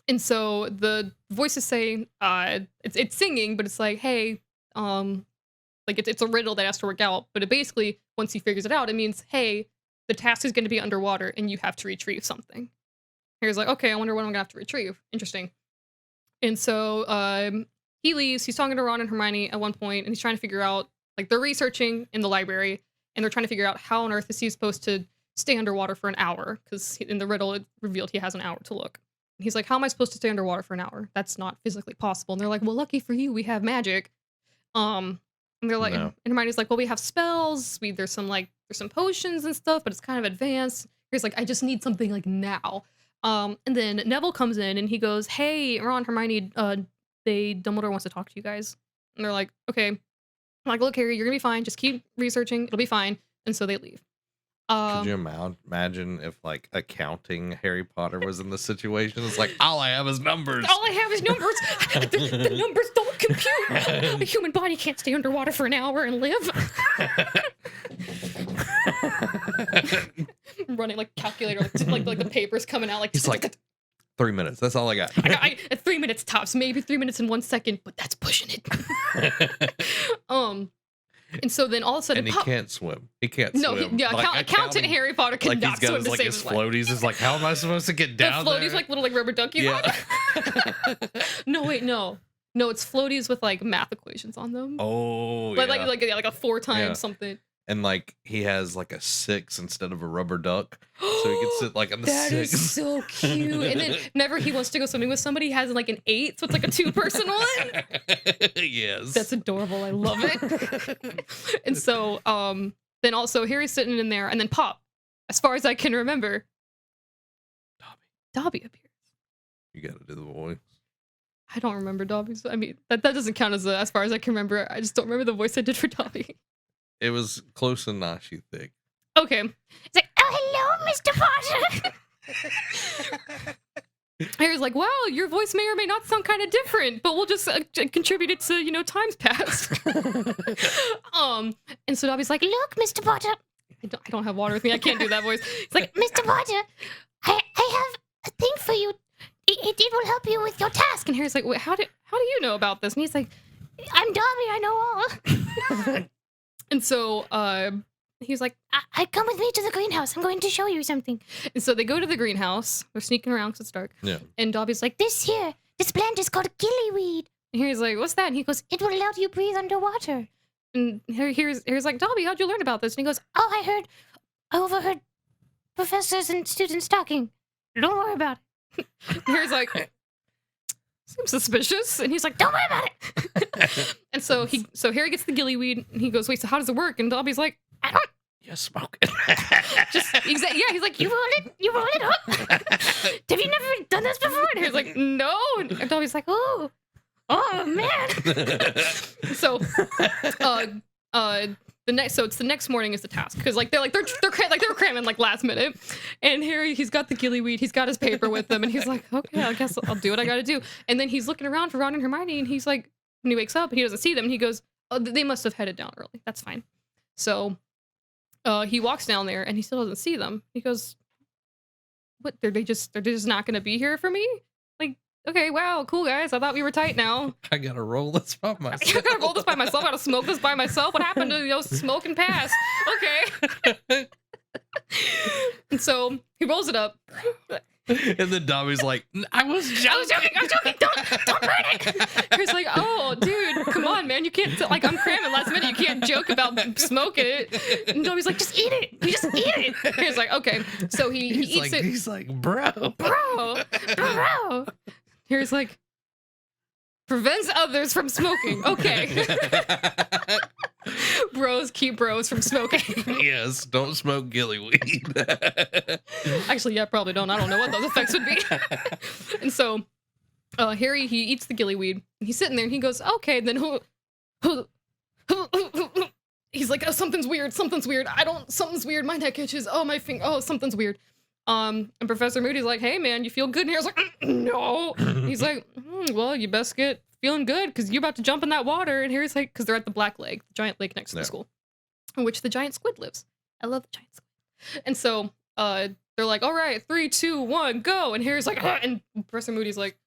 And so the voices say, it's singing, but it's like, hey, like it's a riddle that has to work out. But it basically, once he figures it out, it means, hey, the task is going to be underwater and you have to retrieve something. Harry's like, okay, I wonder what I'm going to have to retrieve. Interesting. And so he leaves. He's talking to Ron and Hermione at one point, and he's trying to figure out, like, they're researching in the library, and they're trying to figure out how on earth is he supposed to stay underwater for an hour, because in the riddle it revealed he has an hour to look. And he's like, how am I supposed to stay underwater for an hour? That's not physically possible. And they're like, well, lucky for you, we have magic. And they're like,
No.
and Hermione's like, well, we have spells. There's some potions and stuff, but it's kind of advanced. He's like, I just need something like now. And then Neville comes in and he goes, hey, Ron, Hermione, Dumbledore wants to talk to you guys. And they're like, okay. I'm like, look, Harry, you're gonna be fine. Just keep researching. It'll be fine. And so they leave.
Could you imagine if, like, accounting Harry Potter was in this situation? It's like, all I have is numbers.
All I have is numbers. The numbers don't compute. A human body can't stay underwater for an hour and live. Running like calculator, like the papers coming out. Like
he's like, 3 minutes. That's all I got.
At 3 minutes tops, maybe 3 minutes and 1 second, but that's pushing it. And so then all of a sudden,
and he can't swim. He can't swim.
No, accountant Harry Potter cannot swim to save his life.
Floaties is like, how am I supposed to get down
the
there?
floaties like little like rubber duckies.
Yeah.
No, wait, no, it's floaties with like math equations on them.
Oh,
like,
yeah.
like a 4 times something.
And like he has like a 6 instead of a rubber duck, so he can sit like on the 6.
That is so cute. And then whenever he wants to go swimming with somebody, he has like an 8, so it's like a 2-person one.
Yes,
that's adorable. I love it. And so, then also Harry's sitting in there, and then pop, as far as I can remember, Dobby appears.
You got to do the voice.
I don't remember Dobby's. I mean, that doesn't count as far as I can remember. I just don't remember the voice I did for Dobby.
It was close enough, you think.
Okay.
It's like, oh, hello, Mr. Potter.
Harry's like, wow, your voice may or may not sound kind of different, but we'll just contribute it to, times past. And so Dobby's like,
Look, Mr. Potter.
I don't have water with me. I can't do that voice. It's like,
Mr. Potter, I have a thing for you. It will help you with your task.
and Harry's like, wait, how do you know about this? And he's like,
I'm Dobby. I know all.
and so he's like,
I come with me to the greenhouse. I'm going to show you something.
and so they go to the greenhouse. They're sneaking around because it's dark.
Yeah.
And Dobby's like,
This plant is called gillyweed.
and Harry's like, what's that? And he goes,
It will let you breathe underwater.
and Harry's like, Dobby, how'd you learn about this? And he goes,
Oh, I overheard professors and students talking. Don't worry about it.
and Harry's like, seems suspicious. And he's like,
Don't worry about it.
and so Harry gets the gillyweed, and he goes, wait, so how does it work? And Dobby's like,
I don't.
You smoke it.
yeah, he's like,
You roll it up. Have you never done this before?
and Harry's like, no. And Dobby's like,
Oh man.
so it's the next morning is the task, because they're cramming like last minute, and Harry, he's got the gillyweed, he's got his paper with him, and he's like, okay, I guess I'll do what I gotta do. And then he's looking around for Ron and Hermione, and he's like, when he wakes up and he doesn't see them, and he goes, oh, they must have headed down early, that's fine. So he walks down there and he still doesn't see them. He goes, what, they're just not gonna be here for me? Like, okay, wow, cool guys, I thought we were tight now.
I gotta roll this by myself.
I gotta roll this by myself. I gotta smoke this by myself. What happened to smoke and pass? Okay. And so he rolls it up.
And then Dobby's like, I was joking.
Don't burn it.
He's like, oh, dude, come on, man. You can't, I'm cramming last minute. You can't joke about smoking it. And Dobby's like, just eat it. You just eat it. He's like, okay. So he eats it.
He's like, bro.
Here's like, prevents others from smoking. Okay. Bros keep bros from smoking.
Yes, don't smoke gillyweed.
Actually, yeah, probably don't. I don't know what those effects would be. And so Harry, he eats the gillyweed, and he's sitting there, and he goes, okay, then he's like, oh, something's weird. Something's weird. My neck itches. Oh, my finger. Oh, something's weird. And Professor Moody's like, hey, man, you feel good? And Harry's like, no. He's like, well, you best get feeling good, because you're about to jump in that water. And Harry's like, because they're at the Black Lake, the giant lake next to the school, in which the giant squid lives. I love the giant squid. And so they're like, all right, 3, 2, 1, go. And Harry's like, and Professor Moody's like,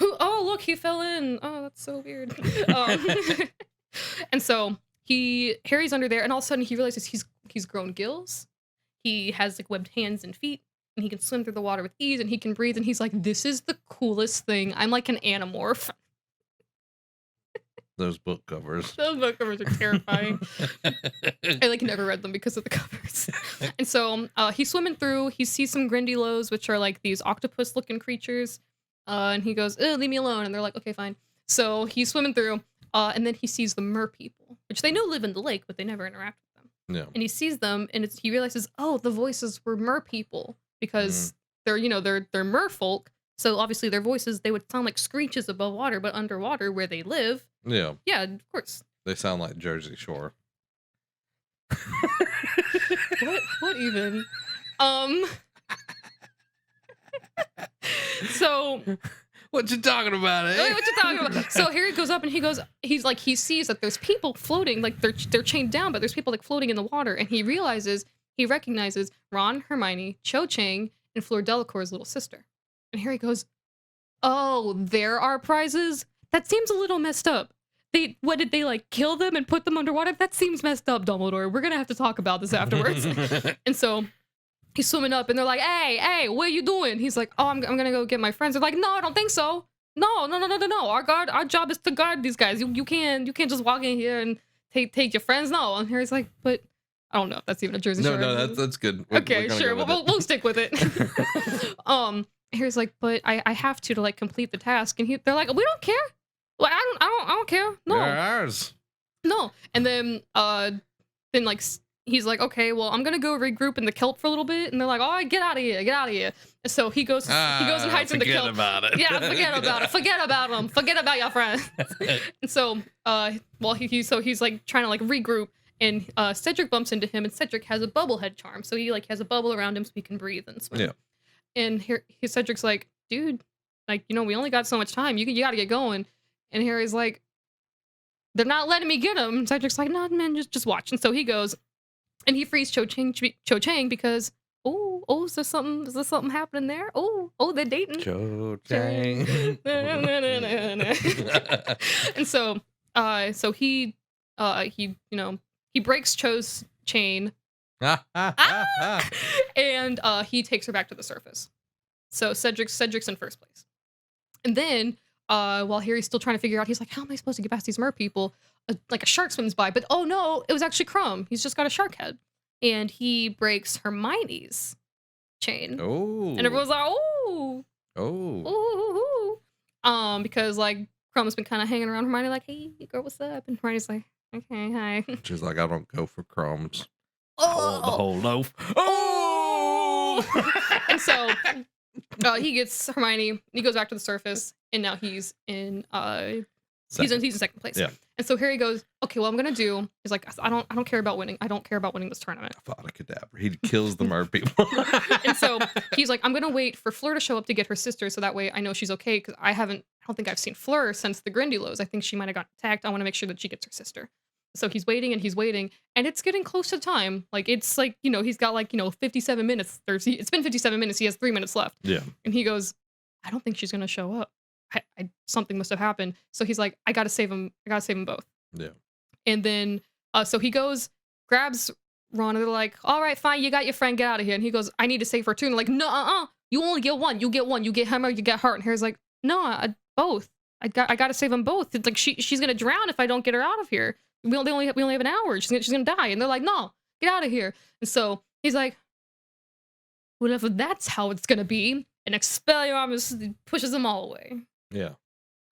oh, look, he fell in. Oh, that's so weird. And so Harry's under there, and all of a sudden he realizes he's grown gills. He has like webbed hands and feet, and he can swim through the water with ease, and he can breathe. And he's like, this is the coolest thing. I'm like an animorph.
Those book covers.
Those book covers are terrifying. I like never read them because of the covers. And so he's swimming through. He sees some Grindylows, which are like these octopus-looking creatures. And he goes, leave me alone. And they're like, okay, fine. So he's swimming through, and then he sees the mer people, which they know live in the lake, but they never interact with them.
Yeah.
And he sees them, and he realizes, oh, the voices were mer people, because they're merfolk. So obviously their voices, they would sound like screeches above water, but underwater where they live.
Yeah.
Yeah, of course.
They sound like Jersey Shore.
What even? So
what you talking about, eh?
what you talking about? So Harry goes up, and he sees that there's people floating, like they're chained down, but there's people like floating in the water, and he recognizes Ron, Hermione, Cho Chang, and Fleur Delacour's little sister. And Harry goes, oh, there are prizes? That seems a little messed up. What did they like kill them and put them underwater? That seems messed up, Dumbledore. We're gonna have to talk about this afterwards. And so he's swimming up, and they're like, hey, what are you doing? He's like, oh, I'm gonna go get my friends. They're like, no, I don't think so. No. Our job is to guard these guys. You can't just walk in here and take your friends. No. And Harry's like, but I don't know if that's even a Jersey Shore.
No, that's good.
Okay, sure. We'll stick with it. Harry's like, but I have to like complete the task, and they're like, we don't care. Well, I don't care. No.
They're ours.
No. And then like he's like, okay, well, I'm gonna go regroup in the kelp for a little bit, and they're like, all right, get out of here, get out of here. And so he goes and hides in the kelp.
Forget about it.
Yeah, forget about it. Forget about him. Forget about your friends. And so, he's like trying to like regroup, and Cedric bumps into him, and Cedric has a bubble head charm, so he like has a bubble around him so he can breathe and swim.
Yeah.
And Cedric's like, dude, like, you know, we only got so much time. You got to get going. And Harry's like, they're not letting me get him. And Cedric's like, no, man, just watch. And so he goes, and he frees Cho Chang because, is there something happening there? They're dating.
Cho Chang.
And so he breaks Cho's chain. And he takes her back to the surface. So Cedric's in first place. And then while Harry's still trying to figure out, he's like, how am I supposed to get past these mer people? Like a shark swims by, but oh no, it was actually Crumb. He's just got a shark head. And he breaks Hermione's chain.
Oh.
And everyone's like, because like Crumb's been kind of hanging around Hermione like, hey girl, what's up? And Hermione's like, okay, hi.
She's like, I don't go for crumbs.
The
whole loaf.
And so he gets Hermione, he goes back to the surface, and now he's in he's in second place.
Yeah.
And so Harry goes, okay, well, I'm gonna do. He's like, I don't care about winning. I don't care about winning this tournament.
Avada Kedavra. He kills the mer people.
And so he's like, I'm gonna wait for Fleur to show up to get her sister, so that way I know she's okay. Because I don't think I've seen Fleur since the Grindylows. I think she might have gotten attacked. I want to make sure that she gets her sister. So he's waiting, and it's getting close to time. Like it's like, you know, he's got like, you know, 57 minutes. It's been 57 minutes. He has 3 minutes left.
Yeah.
And he goes, I don't think she's gonna show up. Something must have happened. So he's like, I gotta save him. I gotta save them both.
Yeah.
And then, so he goes, grabs Ron, and they're like, all right, fine, you got your friend, get out of here. And he goes, I need to save her too. And they're like, no, you only get one. You get one. You get him or you get her. And Harry's like, no, both. I gotta save them both. It's like she's gonna drown if I don't get her out of here. We only have an hour. She's gonna die. And they're like, no, get out of here. And so he's like, whatever, that's how it's gonna be. And Expelliarmus pushes them all away.
Yeah.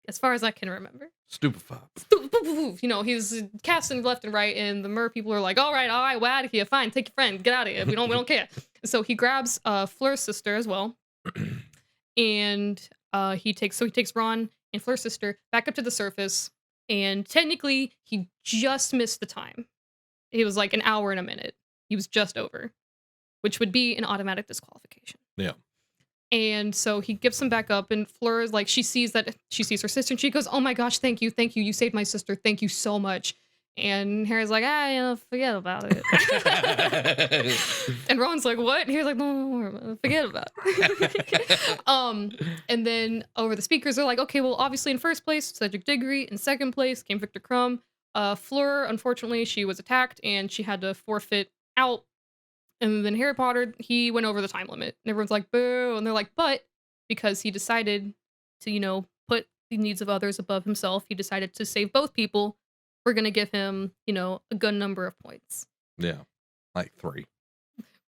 As far as I can remember.
Stupefied.
You know, he's casting left and right, and the mer people are like, all right, we're out of here. Fine, take your friend, get out of here. We don't care. So he grabs Fleur's sister as well. And he takes Ron and Fleur's sister back up to the surface. And technically, he just missed the time. It was like an hour and a minute. He was just over, which would be an automatic disqualification.
Yeah.
And so he gives him back up, and Fleur is like, she sees her sister, and she goes, oh my gosh, thank you, you saved my sister, thank you so much. And Harry's like, forget about it. And Ron's like, what? And Harry's like, no, forget about it. And then over the speakers, they're like, okay, well, obviously in first place, Cedric Diggory. In second place came Victor Crumb. Fleur, unfortunately, she was attacked, and she had to forfeit out. And then Harry Potter, he went over the time limit. And everyone's like, boo. And they're like, but because he decided to, you know, put the needs of others above himself, he decided to save both people. We're going to give him, you know, a good number of points.
Yeah. Like 3.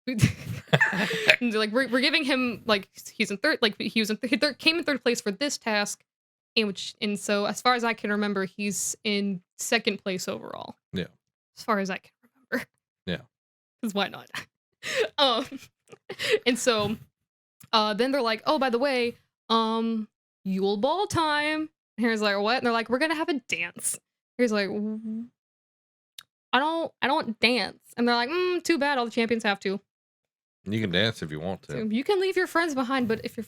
Like, we're giving him, like, he's in third, like, he came in third place for this task. And so, as far as I can remember, he's in second place overall.
Yeah.
As far as I can remember.
Yeah.
Because why not? And so then they're like, oh, by the way, Yule Ball time. And Harry's like, what? And they're like, we're gonna have a dance. Harry's like, I don't dance. And they're like, too bad, all the champions have to.
You can dance if you want to.
So you can leave your friends behind, but your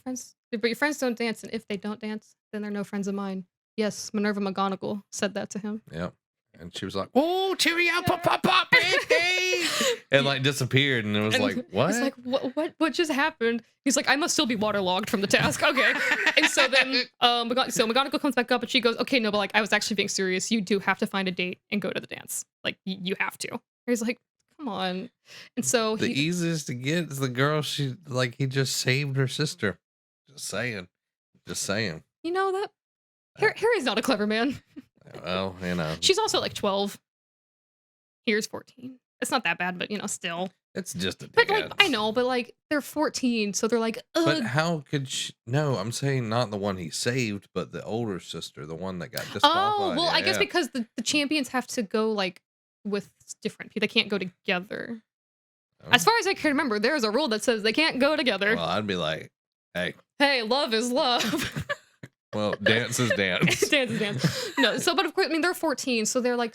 friends don't dance, and if they don't dance, then they're no friends of mine. Yes, Minerva McGonagall said that to him.
Yep. And she was like, oh, cheerio, pop, hey. And like disappeared, and it was like, what?
It's like, what just happened? He's like, I must still be waterlogged from the task. Okay. And so then McGonagall comes back up, and she goes, okay, no, but like, I was actually being serious. You do have to find a date and go to the dance. Like, you have to. He's like, come on. And so
the easiest to get is the girl. He just saved her sister. Just saying. You
know that Harry's not a clever man.
Well, you know.
She's also like 12. Here's 14. It's not that bad, but you know, still.
It's just a dance.
But like, I know, but like, they're 14, so they're like, ugh.
But how could she? No, I'm saying not the one he saved, but the older sister, the one that got disqualified.
Oh, well, I guess because the champions have to go like with different people. They can't go together.
Oh.
As far as I can remember, there's a rule that says they can't go together.
Well, I'd be like,
Hey, love is love.
well, dance is dance.
Dance is dance. No, so but of course, I mean they're 14, so they're like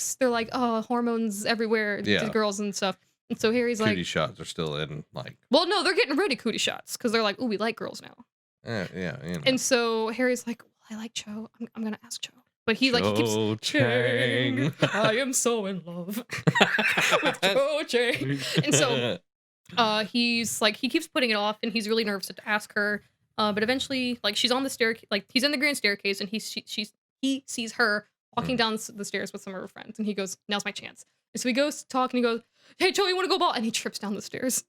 hormones everywhere, the girls and stuff. And so Harry's
Cootie
like,
shots are still in, like.
well, no, they're getting rid of cootie shots because they're like, oh, we like girls now.
Yeah. You know.
And so Harry's like, well, I like Cho. I'm gonna ask Cho. But he keeps
Chang.
I am so in love with Cho Chang. And so he's like, he keeps putting it off, and he's really nervous to ask her. But eventually, like, she's on the staircase, like he's in the grand staircase, and he sees her walking down the stairs with some of her friends, and he goes, now's my chance. And so he goes to talk, and he goes, hey, Cho, you want to go ball? And he trips down the stairs.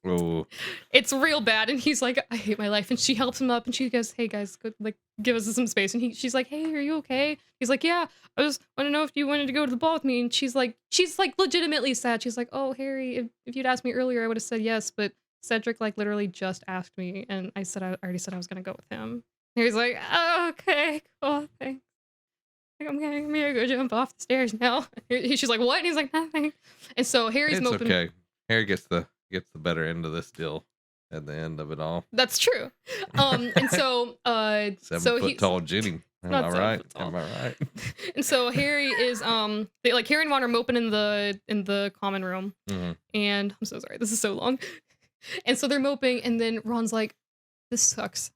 Oh.
It's real bad, and he's like, I hate my life. And she helps him up, and she goes, hey guys, go, like, give us some space. And she's like, hey, are you okay? He's like, yeah, I just want to know if you wanted to go to the ball with me. And she's like legitimately sad. She's like, oh, Harry, if you'd asked me earlier, I would have said yes, but Cedric like literally just asked me, and I already said I was gonna go with him. And he's like, oh, okay, cool, thanks. Like, I'm gonna go jump off the stairs now. She's like, what? And he's like, nothing. And so Harry's
It's
moping.
okay. Harry gets the better end of this deal at the end of it all.
That's true. And so
7-foot tall Jenny. Am I right? Am I right?
And so Harry is Harry and Ron are moping in the common room.
Mm-hmm.
And I'm so sorry, this is so long. And so they're moping, and then Ron's like, this sucks.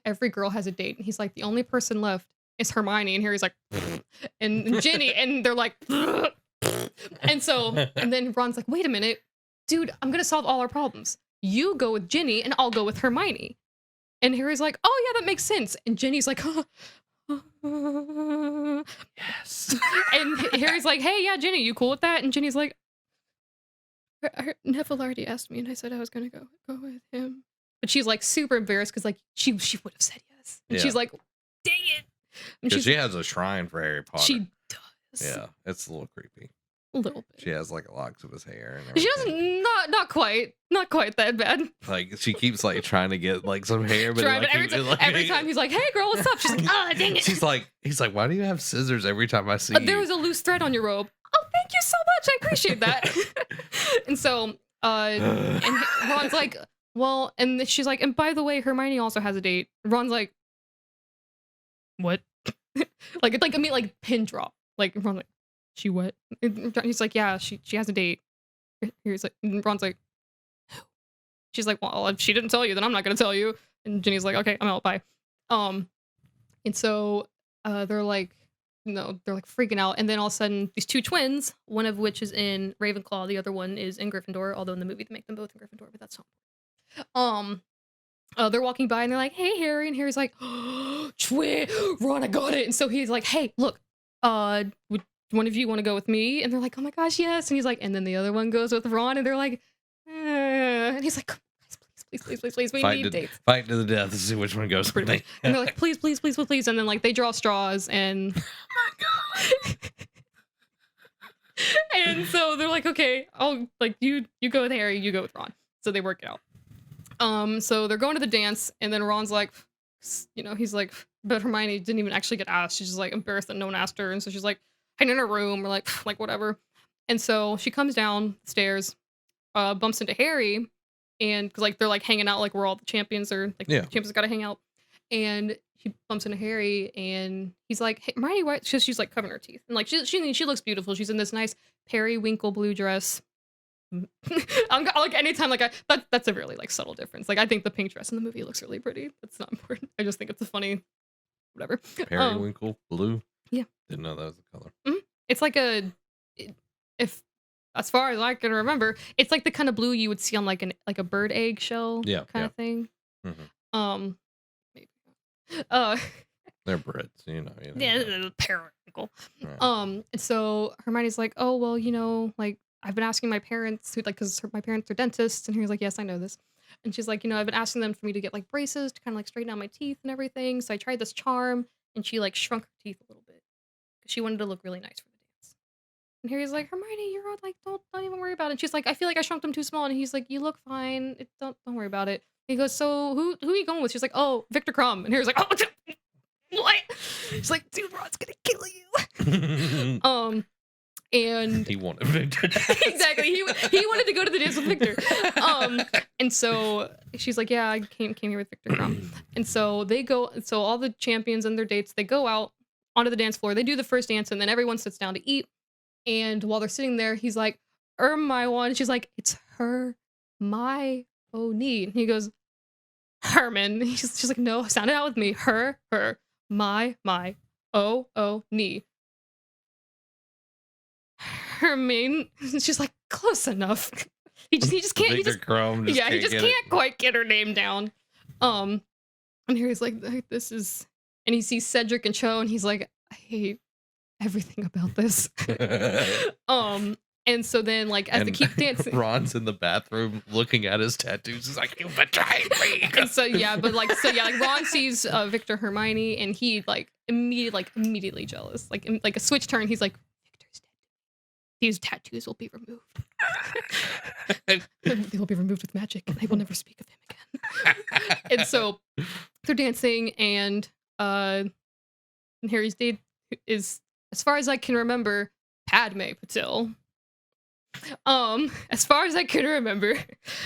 Every girl has a date. And he's like, the only person left is Hermione. And Harry's like, and Ginny, and they're like, and then Ron's like, wait a minute, dude, I'm gonna solve all our problems. You go with Ginny, and I'll go with Hermione. And Harry's like, oh yeah, that makes sense. And Ginny's like,
yes.
And Harry's like, hey, yeah, Ginny, you cool with that? And Ginny's like, Neville already asked me, and I said I was gonna go with him. But she's like super embarrassed because like she would have said yes, and she's like, dang it.
Because she has a shrine for Harry Potter.
She does.
Yeah, it's a little creepy.
A little bit.
She has like locks of his hair and everything.
She doesn't, not quite that bad.
Like she keeps like trying to get like some hair, but
every time he's like, hey girl, what's up? She's like, oh, dang it.
He's like, why do you have scissors every time I see you?
There was a loose thread on your robe. Oh, thank you so much. I appreciate that. And so and Ron's like, well, and she's like, and by the way, Hermione also has a date. Ron's like, what? like it's like, I mean, like pin drop. Like Ron's like, she what? And he's like, yeah, she has a date. He's like, and Ron's like, she's like, well, if she didn't tell you, then I'm not gonna tell you. And Ginny's like, okay, I'm out, bye. And so they're like, no, they're like freaking out. And then all of a sudden, these two twins, one of which is in Ravenclaw, the other one is in Gryffindor. Although in the movie they make them both in Gryffindor, but that's not. They're walking by and they're like, hey, Harry. And Harry's like, oh, twin, Ron, I got it. And so he's like, hey, look, would one of you want to go with me? And they're like, oh my gosh, yes. And he's like, and then the other one goes with Ron, and they're like, and he's like, please, we need dates.
Fight to the death to see which one goes with me.
And they're like, please. And then like they draw straws, and oh my god. And so they're like, okay, I'll like you go with Harry, you go with Ron. So they work it out. So they're going to the dance, and then Ron's like, he's like, but Hermione didn't even actually get asked. She's just like embarrassed that no one asked her, and so she's like hiding in her room, or like whatever. And so she comes down the stairs, bumps into Harry, and because like they're like hanging out, like where all the champions are, like the champions gotta hang out. And she bumps into Harry, and he's like, hey, Hermione, what? She's like covering her teeth, and like she looks beautiful. She's in this nice periwinkle blue dress. I'm like anytime like that's a really like subtle difference. Like I think the pink dress in the movie looks really pretty. That's not important. I just think it's a funny whatever.
Periwinkle blue.
Yeah.
Didn't know that was the color.
Mm-hmm. It's like if as far as I can remember, it's like the kind of blue you would see on like a bird egg shell kind of thing. Mm-hmm. Maybe.
They're Brits, you know.
Yeah, periwinkle. Right. And so Hermione's like, oh well, like I've been asking my parents, because my parents are dentists, and he's like, yes, I know this. And she's like, I've been asking them for me to get like braces to kind of like straighten out my teeth and everything. So I tried this charm, and she like shrunk her teeth a little bit because she wanted to look really nice for the dance. And Harry's like, Hermione, you're all like, don't even worry about it. And she's like, I feel like I shrunk them too small. And he's like, you look fine. Don't worry about it. And he goes, so who are you going with? She's like, oh, Victor Crumb. And Harry's like, oh, what? She's like, dude, Ron's gonna kill you. And
he wanted Victor.
exactly, he wanted to go to the dance with Victor. And so she's like, yeah, I came here with Victor Crumb. And so they go. So all the champions and their dates, they go out onto the dance floor. They do the first dance, and then everyone sits down to eat. And while they're sitting there, he's like, my one. She's like, it's her, my, oh, knee. And he goes, Herman. She's like, no, sound it out with me. Her, my, oh, knee. Herman. She's like, close enough. He just can't.
Victor Crumb
He just can't quite get her name down. And here he's like, this is, and he sees Cedric and Cho, and he's like, I hate everything about this. And so then, like, as they keep dancing,
Ron's in the bathroom looking at his tattoos. He's like, "You betrayed me."
And so like Ron sees Victor Hermione, and he immediately jealous, like a switch turn. He's like, Victor's dead. These tattoos will be removed. They will be removed with magic, and I will never speak of him again. And so they're dancing, and Harry's date is, as far as I can remember, Padme Patil. As far as I can remember,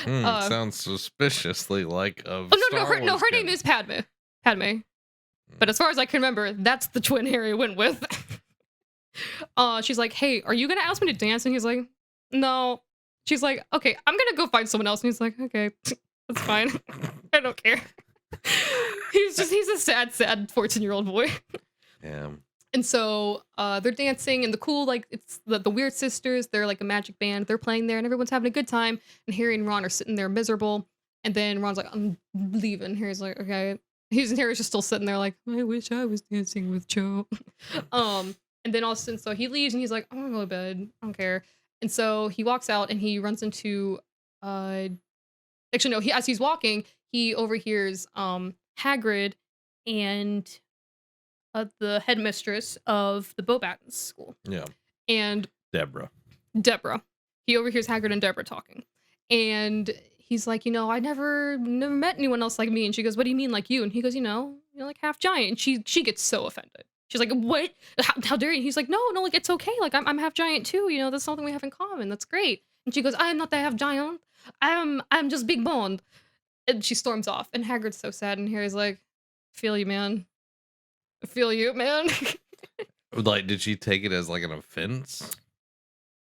sounds suspiciously like of.
Oh her name is Padme. But as far as I can remember, that's the twin Harry went with. She's like, hey, are you gonna ask me to dance? And he's like, no. She's like, okay, I'm gonna go find someone else. And he's like, okay, that's fine. I don't care. He's a sad 14-year-old boy.
Yeah.
And so they're dancing, and the cool, like, it's the Weird Sisters. They're like a magic band. They're playing there, and everyone's having a good time. And Harry and Ron are sitting there miserable. And then Ron's like, I'm leaving. Harry's like, okay. Harry's just still sitting there like, I wish I was dancing with Cho. And then all of a sudden, so he leaves, and he's like, I'm gonna go to bed. I don't care. And so he walks out, and he runs into, actually, no, as he's walking, he overhears Hagrid and the headmistress of the Beauxbatons school.
Yeah.
And
Deborah.
He overhears Hagrid and Deborah talking. And he's like, I never met anyone else like me. And she goes, what do you mean like you? And he goes, you're like half giant. And she gets so offended. She's like, what? How dare you? He's like, no, like, it's okay. Like, I'm half giant too. That's something we have in common. That's great. And she goes, I am not the half giant. I'm just big boned. And she storms off. And Hagrid's so sad. And Harry's like, feel you, man. I feel you, man.
Like, did she take it as like an offense?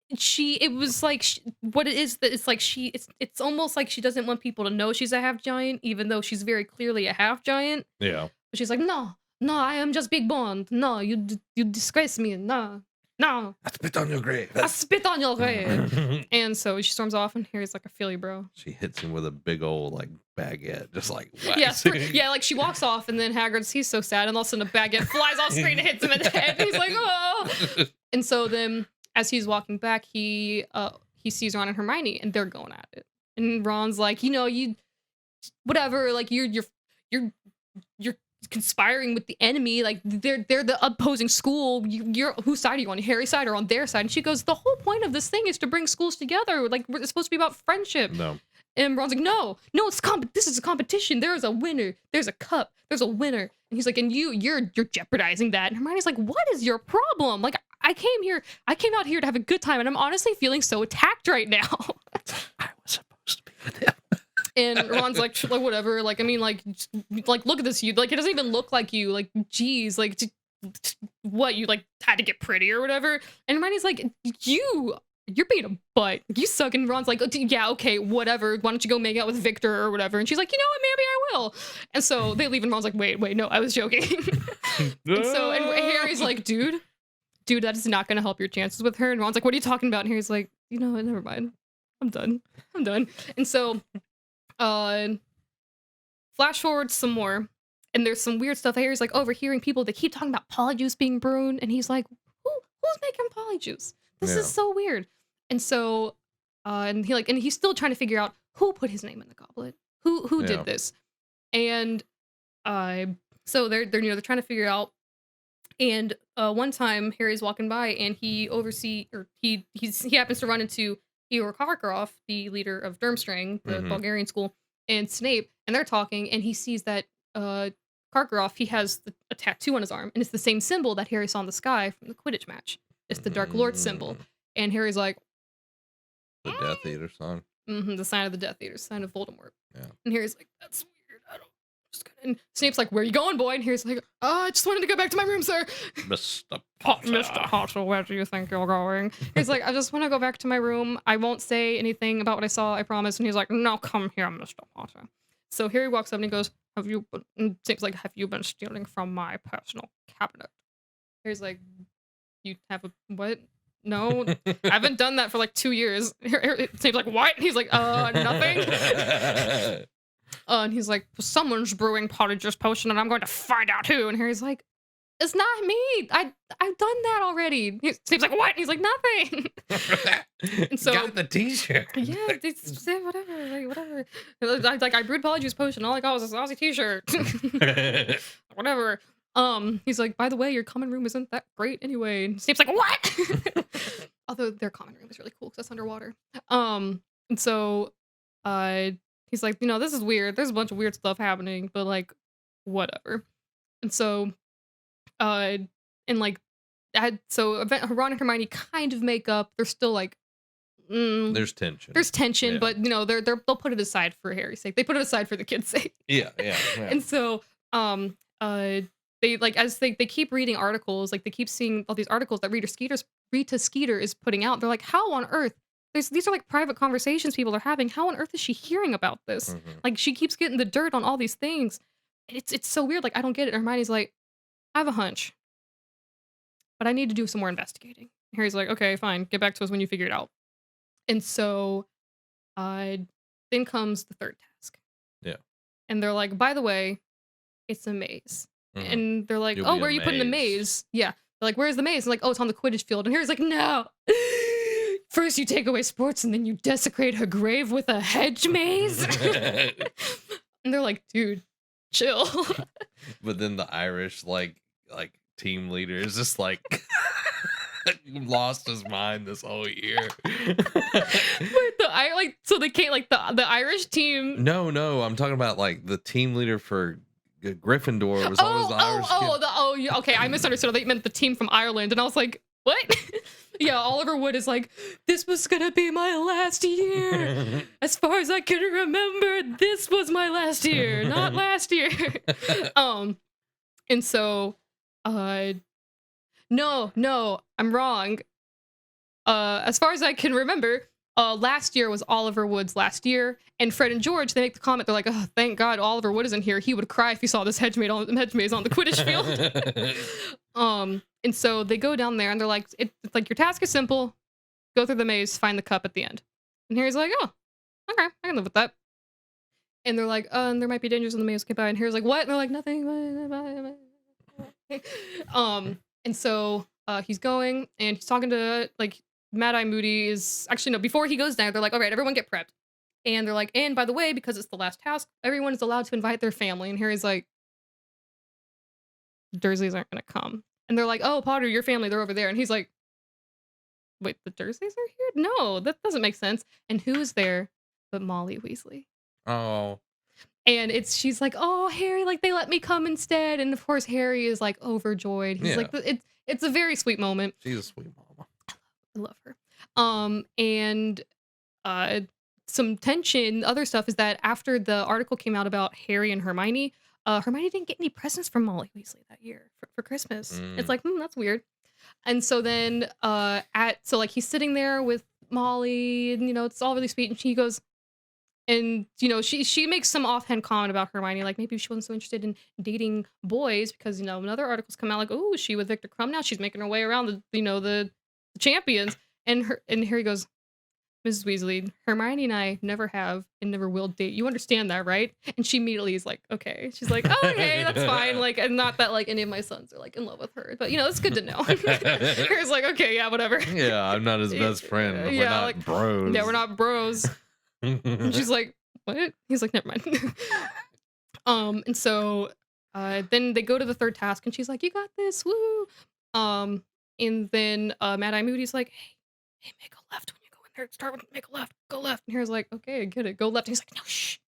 It was like, what it is, that it's like it's almost like she doesn't want people to know she's a half giant, even though she's very clearly a half giant.
Yeah.
But she's like, no, I am just big boned. No, you disgrace me. No. I
spit on your grave.
And so she storms off, and Harry's like, I feel you, bro.
She hits him with a big old like baguette, just like
yeah, like she walks off, and then he's so sad, and all of a sudden a baguette flies off screen and hits him in the head. And he's like, oh. And so then, as he's walking back, he sees Ron and Hermione, and they're going at it. And Ron's like, you whatever, like you're conspiring with the enemy, like they're the opposing school. You're whose side are you on, Harry's side or on their side? And she goes, the whole point of this thing is to bring schools together. Like, it's supposed to be about friendship.
No.
And Ron's like, no, this is a competition. There is a winner. There's a cup. There's a winner. And he's like, and you're jeopardizing that. And Hermione's like, what is your problem? Like, I came out here to have a good time, and I'm honestly feeling so attacked right now.
I was supposed to be with him.
And Ron's like whatever. Like, I mean, like look at this. You like, it doesn't even look like you. Like, geez, like what, you like had to get pretty or whatever. And Hermione's like, you're being a butt. You suck. And Ron's like, yeah, okay, whatever. Why don't you go make out with Victor or whatever? And she's like, you know what? Maybe I will. And so they leave, and Ron's like, wait, no, I was joking. and Harry's like, dude, that is not going to help your chances with her. And Ron's like, what are you talking about? And Harry's like, never mind. I'm done. And so, flash forward some more, and there's some weird stuff. Harry's like overhearing people. They keep talking about polyjuice being brewed, and he's like, who's making polyjuice? This is so weird. And so, and he's still trying to figure out who put his name in the goblet, who did this, and so they're trying to figure out. And one time Harry's walking by, and he happens to run into Eeyore Karkaroff, the leader of Durmstrang, the Bulgarian school, and Snape, and they're talking, and he sees that Karkaroff, he has a tattoo on his arm, and it's the same symbol that Harry saw in the sky from the Quidditch match. It's the Dark Lord symbol. And Harry's like,
The Death Eater sign.
the sign of the Death Eater, sign of Voldemort.
Yeah.
And Harry's like, that's weird. I don't. Just gonna... And Snape's like, where are you going, boy? And Harry's like, I just wanted to go back to my room, sir.
Mr. Potter.
Mr. Potter, where do you think you're going? He's like, I just want to go back to my room. I won't say anything about what I saw, I promise. And he's like, no, come here, Mr. Potter. So Harry walks up and he goes, and Snape's like, have you been stealing from my personal cabinet? Harry's like, you have a, what? No, I haven't done that for like 2 years. Snape's like, what? He's like, nothing. And he's like, someone's brewing Potter's potion and I'm going to find out who. And Harry's like, it's not me. I've done that already. Snape's like, what? And he's like, nothing. And so,
got the t-shirt.
Yeah, it's, whatever. I brewed Polyjuice potion. All I got was a saucy t-shirt. Whatever. He's like, by the way, your common room isn't that great anyway. And Snape's like, what? Although their common room is really cool because it's underwater. And so, he's like, this is weird. There's a bunch of weird stuff happening, but like, whatever. And so, and like, so Ron and Hermione kind of make up. They're still like,
there's tension.
There's tension, but they'll put it aside for Harry's sake. They put it aside for the kids' sake.
Yeah.
And so, they like as they keep reading articles, like they keep seeing all these articles that Rita Skeeter is putting out. They're like, how on earth? These are like private conversations people are having. How on earth is she hearing about this? Like she keeps getting the dirt on all these things. It's so weird. Like I don't get it. And Hermione's like, I have a hunch, but I need to do some more investigating. Harry's like, okay, fine. Get back to us when you figure it out. And so, then comes the third task.
Yeah.
And they're like, by the way, it's a maze. And they're like,
You'll
oh,
be
where are you putting the maze? Yeah. They're like, where's the maze? And like, oh, it's on the Quidditch field. And Harry's like, no. First you take away sports and then you desecrate her grave with a hedge maze. And they're like, dude, chill.
But then the Irish like team leader is just like lost his mind this whole year.
Wait, so they can't like the Irish team.
No, I'm talking about like the team leader for Gryffindor was always the Irish kid.
Okay, I misunderstood. They meant the team from Ireland, and I was like, what? Yeah, Oliver Wood is like, this was gonna be my last year. As far as I can remember, this was my last year, not last year. And so, no, I'm wrong. As far as I can remember, last year was Oliver Wood's last year, and Fred and George, they make the comment, they're like, oh, thank God Oliver Wood isn't here. He would cry if he saw this hedge maze on the Quidditch field. And so they go down there, and they're like, it's like, your task is simple. Go through the maze, find the cup at the end. And Harry's like, oh, okay, I can live with that. And they're like, and there might be dangers in the maze. Okay, bye. And Harry's like, what? And they're like, nothing. And so he's going, and he's talking to, like, Mad-Eye Moody is... Actually, no, before he goes down, they're like, all right, everyone get prepped. And they're like, and by the way, because it's the last task, everyone is allowed to invite their family. And Harry's like, Dursleys aren't going to come. And they're like, oh, Potter, your family, they're over there. And he's like, wait, the Dursleys are here? No, that doesn't make sense. And who's there but Molly Weasley?
Oh.
And she's like, oh, Harry, like, they let me come instead. And of course, Harry is like overjoyed. He's like, it's a very sweet moment.
She's a sweet mama.
I love her. And some tension, other stuff is that after the article came out about Harry and Hermione, Hermione didn't get any presents from Molly Weasley that year for Christmas. It's like, that's weird. And so then he's sitting there with Molly, and it's all really sweet, and she goes, and she makes some offhand comment about Hermione, like maybe she wasn't so interested in dating boys because another article's come out like, oh, is she with Victor Crumb now? She's making her way around the champions. And Harry goes, Mrs. Weasley, Hermione and I never have and never will date. You understand that, right? And she immediately is like, okay. She's like, oh, okay, that's fine. Like, and not that like any of my sons are like in love with her, but it's good to know. Harry's like, okay, yeah, whatever.
Yeah, I'm not his best friend. We're not like, bros.
Yeah, we're not bros. And she's like, what? He's like, never mind. And so then they go to the third task, and she's like, you got this, woo. And then Mad-Eye Moody's like, hey, make a left when you go in there. Start with make a left, go left. And Harry's like, okay, I get it, go left. And he's like, no, shh.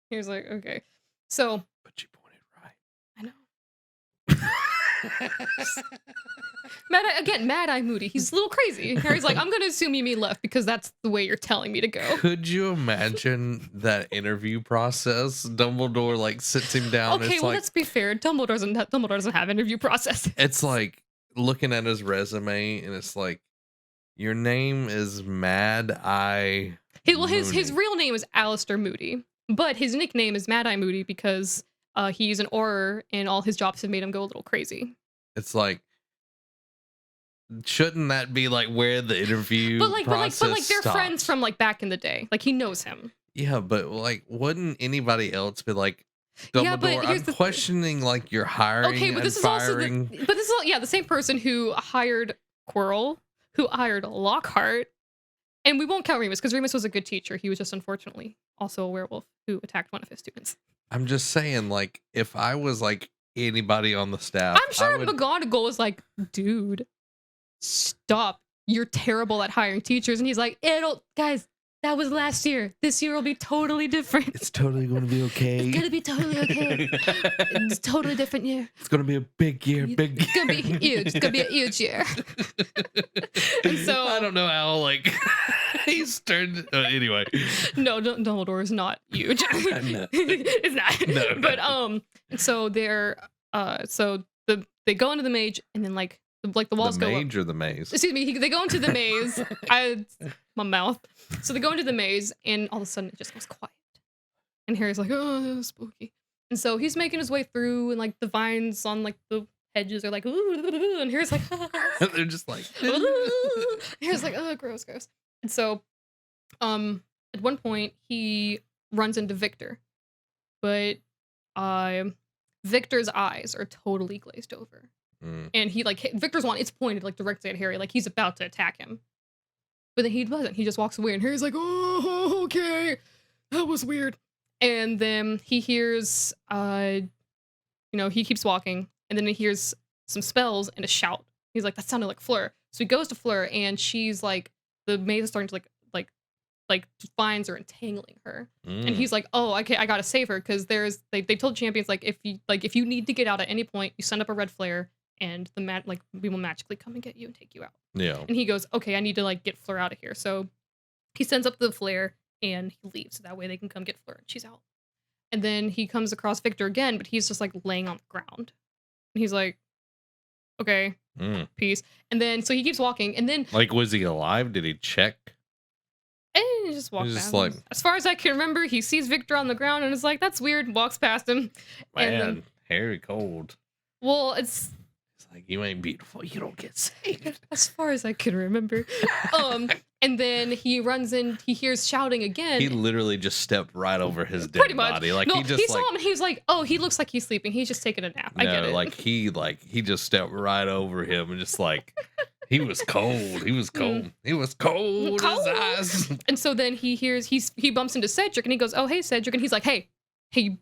He's like, okay. So,
but you pointed right.
I know. Mad Eye Moody. He's a little crazy. Harry's like, I'm going to assume you mean left because that's the way you're telling me to go.
Could you imagine that interview process? Dumbledore like sits him down.
Okay,
it's
well,
like,
let's be fair. Dumbledore doesn't have interview process.
it's like looking at his resume, and it's like, your name is Mad Eye.
His real name is Alistair Moody, but his nickname is Mad Eye Moody because he's an Auror, and all his jobs have made him go a little crazy.
It's like, shouldn't that be like where the interview process
they're
stops?
friends from like back in the day. Like he knows him.
Yeah, but like, wouldn't anybody else be like,
Yeah, but
Dumbledore,
here's
I'm
the
questioning like your hiring
Okay, but
and
this is also
firing.
the same person who hired Quirrell, who hired Lockhart, and we won't count Remus because Remus was a good teacher. He was just unfortunately also a werewolf who attacked one of his students.
I'm just saying, like, if I was like anybody on the staff,
I'm sure
I would,
McGonagall was like, dude, stop. You're terrible at hiring teachers. And he's like, guys, that was last year. This year will be totally different.
it's totally going to be okay.
It's gonna be totally okay. It's a totally different year.
It's going to be a big year, big
It's gonna be huge. It's gonna be a huge year. And so
I don't know how like he's turned. Anyway,
no, Dumbledore is not huge.
No.
It's not.
No.
But so they go into the mage, and then like the walls
the
go up.
mage or the maze?
Excuse me. They go into the maze. My mouth. So they go into the maze, and all of a sudden it just goes quiet. And Harry's like, oh, spooky. And so he's making his way through, and like the vines on like the hedges are like, ooh, and Harry's like,
They're just like,
Harry's like, oh, gross. And so, at one point he runs into Victor, but Victor's eyes are totally glazed over. And he like Victor's one, it's pointed like directly at Harry, like he's about to attack him. But then he doesn't. He just walks away, and Harry's like, "Oh, okay, that was weird." And then he hears, he keeps walking, and then he hears some spells and a shout. He's like, "That sounded like Fleur." So he goes to Fleur, and she's like, the maze is starting to like vines are entangling her, and he's like, "Oh, okay, I gotta save her," because they told champions like if you need to get out at any point, you send up a red flare, and we will magically come and get you and take you out.
Yeah.
And he goes, okay, I need to like get Fleur out of here. So he sends up the flare and he leaves. So that way they can come get Fleur and she's out. And then he comes across Victor again, but he's just like laying on the ground. And he's like, okay, peace. And then so he keeps walking. And then
like, was he alive? Did he check?
And he just walks
just
past
like,
him. As far as I can remember, he sees Victor on the ground and is like, that's weird. Walks past him.
Man,
And then,
Harry cold.
well, it's
like, you ain't beautiful, you don't get saved.
as far as I can remember. And then he runs in, he hears shouting again.
He literally just stepped right over his dead
Pretty much.
body. Like,
no,
he just
saw him and he was like, oh, he looks like he's sleeping. He's just taking a nap. I get it.
like he just stepped right over him and just like, he was cold. He was cold. He was cold. His eyes.
And so then he hears, he bumps into Cedric and he goes, oh, hey, Cedric. And he's like, hey,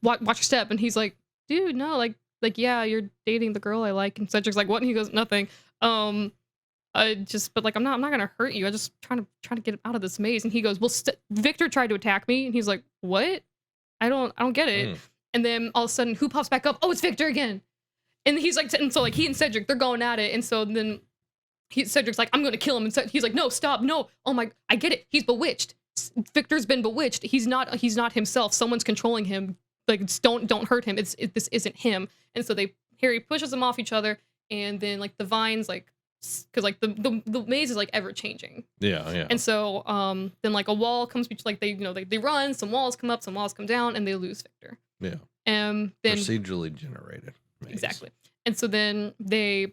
watch your step. And he's like, dude, no, like, yeah, you're dating the girl I like. And Cedric's like, what? And he goes, nothing. But like, I'm not gonna hurt you. I just trying to get out of this maze. And he goes, well, Victor tried to attack me. And he's like, what? I don't get it. And then all of a sudden, who pops back up? Oh, it's Victor again. And he's like, and so like he and Cedric, they're going at it. And so then Cedric's like, I'm gonna kill him. And he's like, no, stop, no. Oh my, I get it. He's bewitched. Victor's been bewitched. He's not himself. Someone's controlling him. Like, don't hurt him. This isn't him. And so Harry pushes them off each other, and then like the vines, like, because like the maze is like ever changing.
Yeah.
And so then like a wall comes, like they run, some walls come up, some walls come down, and they lose Victor.
Yeah.
Then
procedurally generated maze.
Exactly. And so then they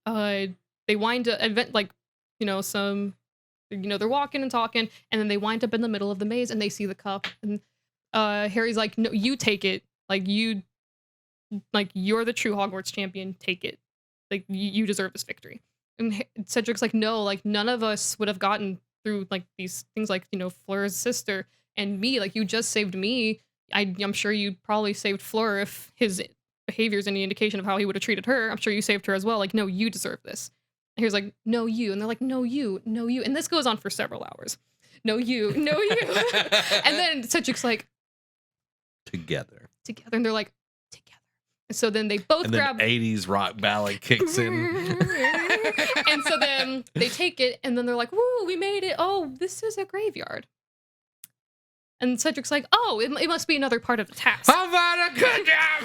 wind up event like they're walking and talking, and then they wind up in the middle of the maze, and they see the cup, and Harry's like, no, you take it. Like, you're the true Hogwarts champion. Take it. Like, you deserve this victory. And Cedric's like, no, like, none of us would have gotten through, like, these things like, Fleur's sister and me. Like, you just saved me. I'm sure you probably saved Fleur if his behavior is any indication of how he would have treated her. I'm sure you saved her as well. Like, no, you deserve this. And he's like, no, you. And they're like, no, you. No, you. And this goes on for several hours. No, you. No, you. And then Cedric's like,
Together.
And they're like, together. So then they both
And then
grab
80s rock ballad kicks in.
and so then they take it, and then they're like, woo, we made it. Oh, this is a graveyard. And Cedric's like, oh, it must be another part of the task.
How about a good job?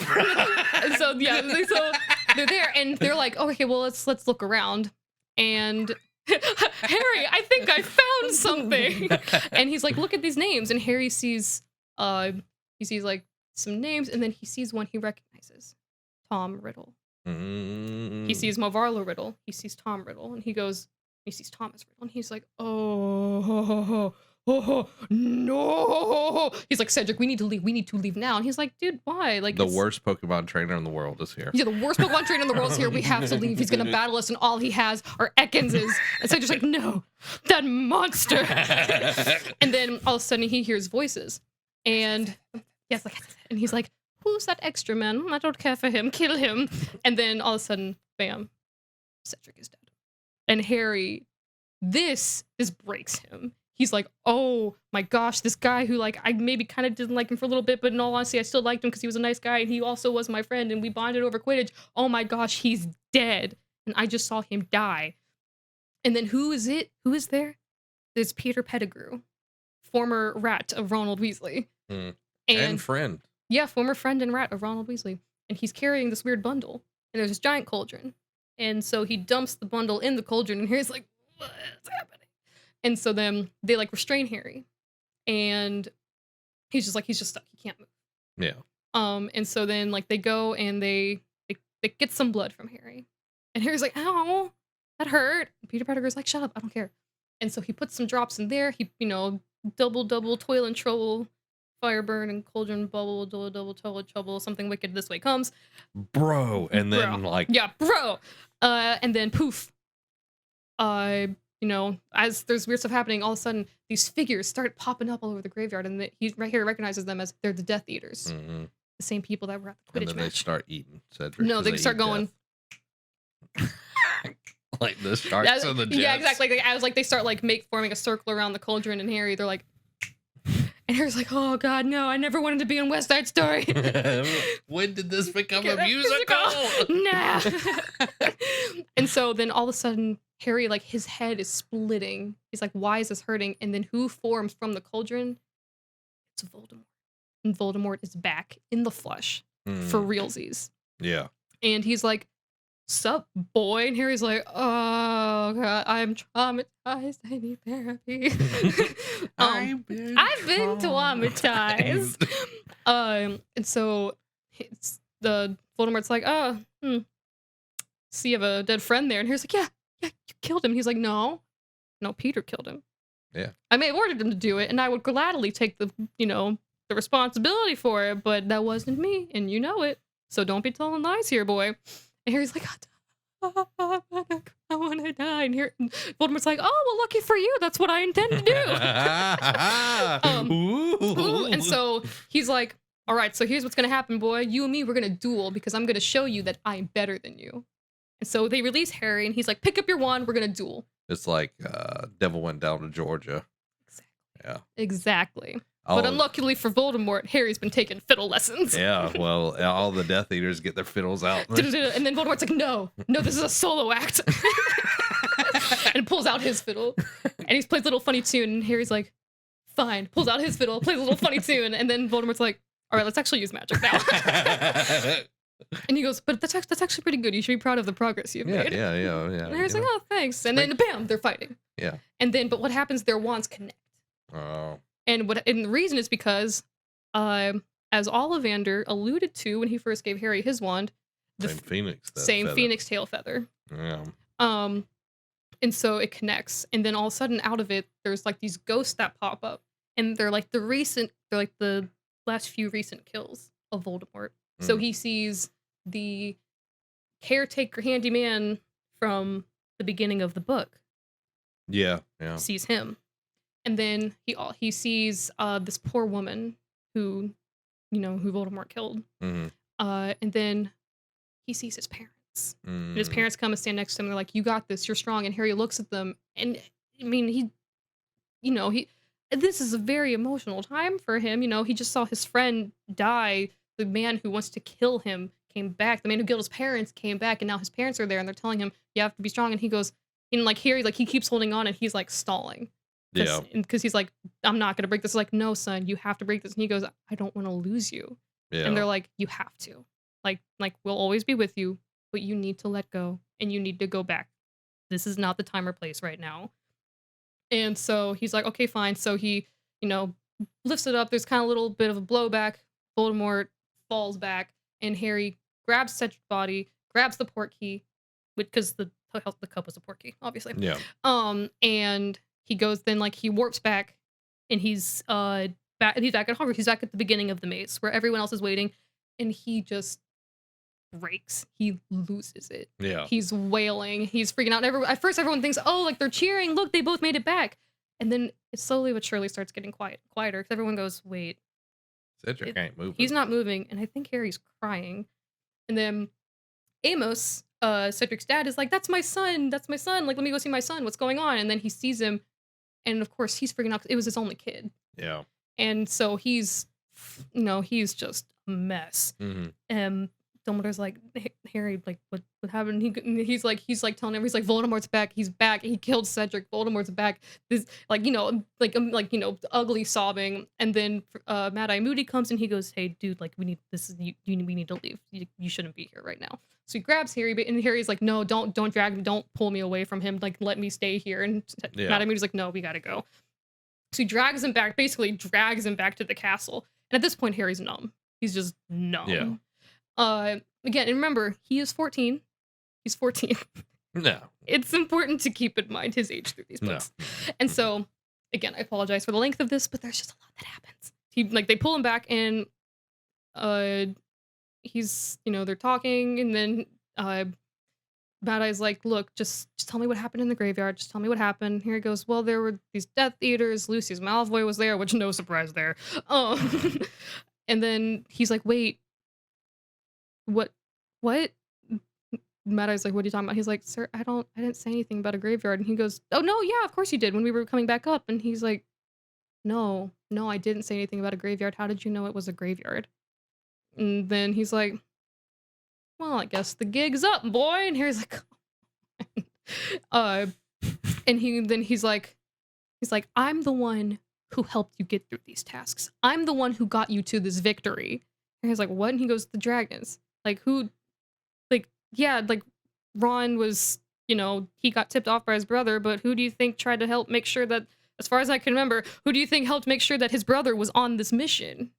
And so, yeah, so they're there, and they're like, oh, okay, well, let's look around. And Harry, I think I found something. And he's like, look at these names. And Harry sees, like, some names, and then he sees one he recognizes. Tom Riddle. He sees Marvarlo Riddle. He sees Tom Riddle, and he sees Thomas Riddle, and he's like, oh, no. He's like, Cedric, we need to leave now. And he's like, dude, why? Like,
the worst Pokemon trainer in the world is here.
Yeah, the worst Pokemon trainer in the world is here. We have to leave. He's gonna battle us, and all he has are Ekinses. And Cedric's like, no, that monster. And then all of a sudden he hears voices, and yes, like, and he's like, who's that extra man? I don't care for him. Kill him. And then all of a sudden, bam, Cedric is dead. And Harry, this breaks him. He's like, oh my gosh, this guy who, like, I maybe kind of didn't like him for a little bit, but in all honesty, I still liked him because he was a nice guy, and he also was my friend, and we bonded over Quidditch. Oh my gosh, he's dead. And I just saw him die. And then who is it? Who is there? There's Peter Pettigrew, former rat of Ronald Weasley.
And friend.
Yeah, former friend and rat of Ronald Weasley. And he's carrying this weird bundle. And there's this giant cauldron. And so he dumps the bundle in the cauldron, and Harry's like, what's happening? And so then they, like, restrain Harry. And he's just stuck. He can't move.
Yeah.
And so then, like, they go and they get some blood from Harry. And Harry's like, ow, that hurt. And Peter Pettigrew's like, shut up, I don't care. And so he puts some drops in there. He, double, toil and trouble, fire burn and cauldron bubble, double, toil and trouble, something wicked this way comes.
Bro. And then, like.
Yeah, bro. And then poof. As there's weird stuff happening, all of a sudden these figures start popping up all over the graveyard, and he right here recognizes them as they're the Death Eaters, the same people that were at the Quidditch
and then
match.
They start eating Cedric.
No, they start going
like the sharks and the jets.
Yeah, exactly. Like, I was like, they start like forming a circle around the cauldron, and Harry, they're like, and Harry's like, oh god, no, I never wanted to be in West Side Story.
When did this become a musical?
Nah. And so then all of a sudden, Harry, like, his head is splitting. He's like, why is this hurting? And then who forms from the cauldron? It's Voldemort. And Voldemort is back in the flesh for realsies.
Yeah.
And he's like, sup, boy? And Harry's like, oh, God, I'm traumatized. I need therapy. I've been traumatized. And so the Voldemort's like, oh, so you have a dead friend there? And Harry's like, yeah, you killed him. He's like, no, Peter killed him.
Yeah. I
may have ordered him to do it, and I would gladly take the responsibility for it, but that wasn't me, and you know it. So don't be telling lies here, boy. And Harry's like, I want to die. And Voldemort's like, oh, well, lucky for you. That's what I intend to do. And so he's like, all right, so here's what's going to happen, boy. You and me, we're going to duel because I'm going to show you that I'm better than you. And so they release Harry, and he's like, pick up your wand. We're going to duel.
It's like Devil Went Down to Georgia.
Exactly.
Yeah.
Exactly. But unluckily for Voldemort, Harry's been taking fiddle lessons.
Yeah, well, all the Death Eaters get their fiddles out.
And then Voldemort's like, no, this is a solo act. And pulls out his fiddle. And he plays a little funny tune. And Harry's like, fine. Pulls out his fiddle, plays a little funny tune. And then Voldemort's like, all right, let's actually use magic now. And he goes, but that's actually pretty good. You should be proud of the progress you've made.
Yeah.
And Harry's like, oh, thanks. And then, bam, they're fighting.
Yeah.
And then, but what happens, their wands connect.
Oh.
And the reason is because, as Ollivander alluded to when he first gave Harry his wand, same Phoenix tail feather.
Yeah.
And so it connects, and then all of a sudden, out of it, there's like these ghosts that pop up, and they're like the last few recent kills of Voldemort. So he sees the caretaker handyman from the beginning of the book.
Yeah.
Sees him. And then he sees this poor woman who Voldemort killed.
Mm-hmm.
And then he sees his parents. And his parents come and stand next to him. And they're like, you got this. You're strong. And Harry looks at them. And I mean, this is a very emotional time for him. He just saw his friend die. The man who wants to kill him came back. The man who killed his parents came back, and now his parents are there, and they're telling him, you have to be strong. And he goes, and like Harry, like he keeps holding on, and he's like stalling.
Yeah.
Because he's like, I'm not gonna break this. Like, no, son, you have to break this. And he goes, I don't want to lose you.
Yeah.
And they're like, you have to. Like we'll always be with you, but you need to let go, and you need to go back. This is not the time or place right now. And so he's like, okay, fine. So he, lifts it up. There's kind of a little bit of a blowback. Voldemort falls back, and Harry grabs Cedric's body, grabs the port key, because the cup was a port key, obviously.
Yeah.
And he goes, then like he warps back, and he's back at Hogwarts. He's back at the beginning of the maze where everyone else is waiting, and he just breaks. He loses it.
Yeah.
He's wailing. He's freaking out. At first, everyone thinks, oh, like they're cheering. Look, they both made it back. And then it slowly but surely starts getting quieter because everyone goes, wait.
Cedric ain't moving.
He's not moving. And I think Harry's crying. And then Amos, Cedric's dad, is like, that's my son. That's my son. Like, let me go see my son. What's going on? And then he sees him. And of course, he's freaking out. It was his only kid.
Yeah.
And so he's just a mess.
Mm-hmm.
Dumbledore's like, Harry, like, what happened? He's like telling him, he's like, Voldemort's back. He's back. He killed Cedric. Voldemort's back. This, ugly sobbing. And then Mad-Eye Moody comes and he goes, hey, dude, like, we need to leave. You shouldn't be here right now. So he grabs Harry, and Harry's like, no, don't drag me. Don't pull me away from him. Like, let me stay here. And Mad-Eye Moody's like, no, we gotta go. So he basically drags him back to the castle. And at this point, Harry's numb. He's just numb.
Yeah.
Again, and remember, he is 14. He's 14.
No.
It's important to keep in mind his age through these books. No. And so, again, I apologize for the length of this, but there's just a lot that happens. They pull him back, and he's, they're talking, and then Mad-Eye's like, look, just tell me what happened in the graveyard. Just tell me what happened. Here he goes, well, there were these Death Eaters. Lucius Malfoy was there, which no surprise there. And then he's like, wait. What? Mad-Eye's like, what are you talking about? He's like, sir, I didn't say anything about a graveyard. And he goes, oh, no, yeah, of course you did when we were coming back up. And he's like, no, I didn't say anything about a graveyard. How did you know it was a graveyard? And then he's like, well, I guess the gig's up, boy. And he's like, and he's like, I'm the one who helped you get through these tasks. I'm the one who got you to this victory. And he's like, what? And he goes, the dragons. Like, who, like, yeah, like, Ron was, he got tipped off by his brother, but who do you think tried to help make sure that, as far as I can remember, who do you think helped make sure that his brother was on this mission?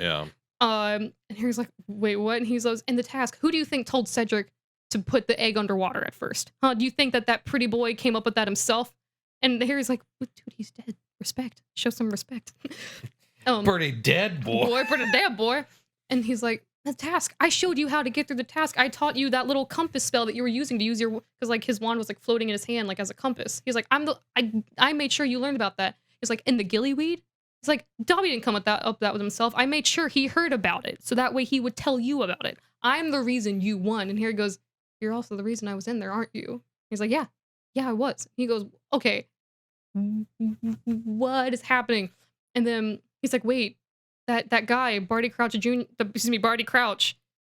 Yeah.
And Harry's like, wait, what? And he goes, in the task, who do you think told Cedric to put the egg underwater at first? Huh? Do you think that pretty boy came up with that himself? And Harry's like, dude, he's dead. Respect. Show some respect.
Pretty dead, boy.
Pretty dead, boy. And he's like, the task. I showed you how to get through the task. I taught you that little compass spell that you were using to use because like his wand was like floating in his hand like as a compass. He's like, I made sure you learned about that. He's like, in the gillyweed? It's like, Dobby didn't come up with himself. I made sure he heard about it so that way he would tell you about it. I'm the reason you won. And here he goes, you're also the reason I was in there, aren't you? He's like, yeah, I was. He goes, okay, what is happening? And then he's like, wait. That guy, Barty Crouch,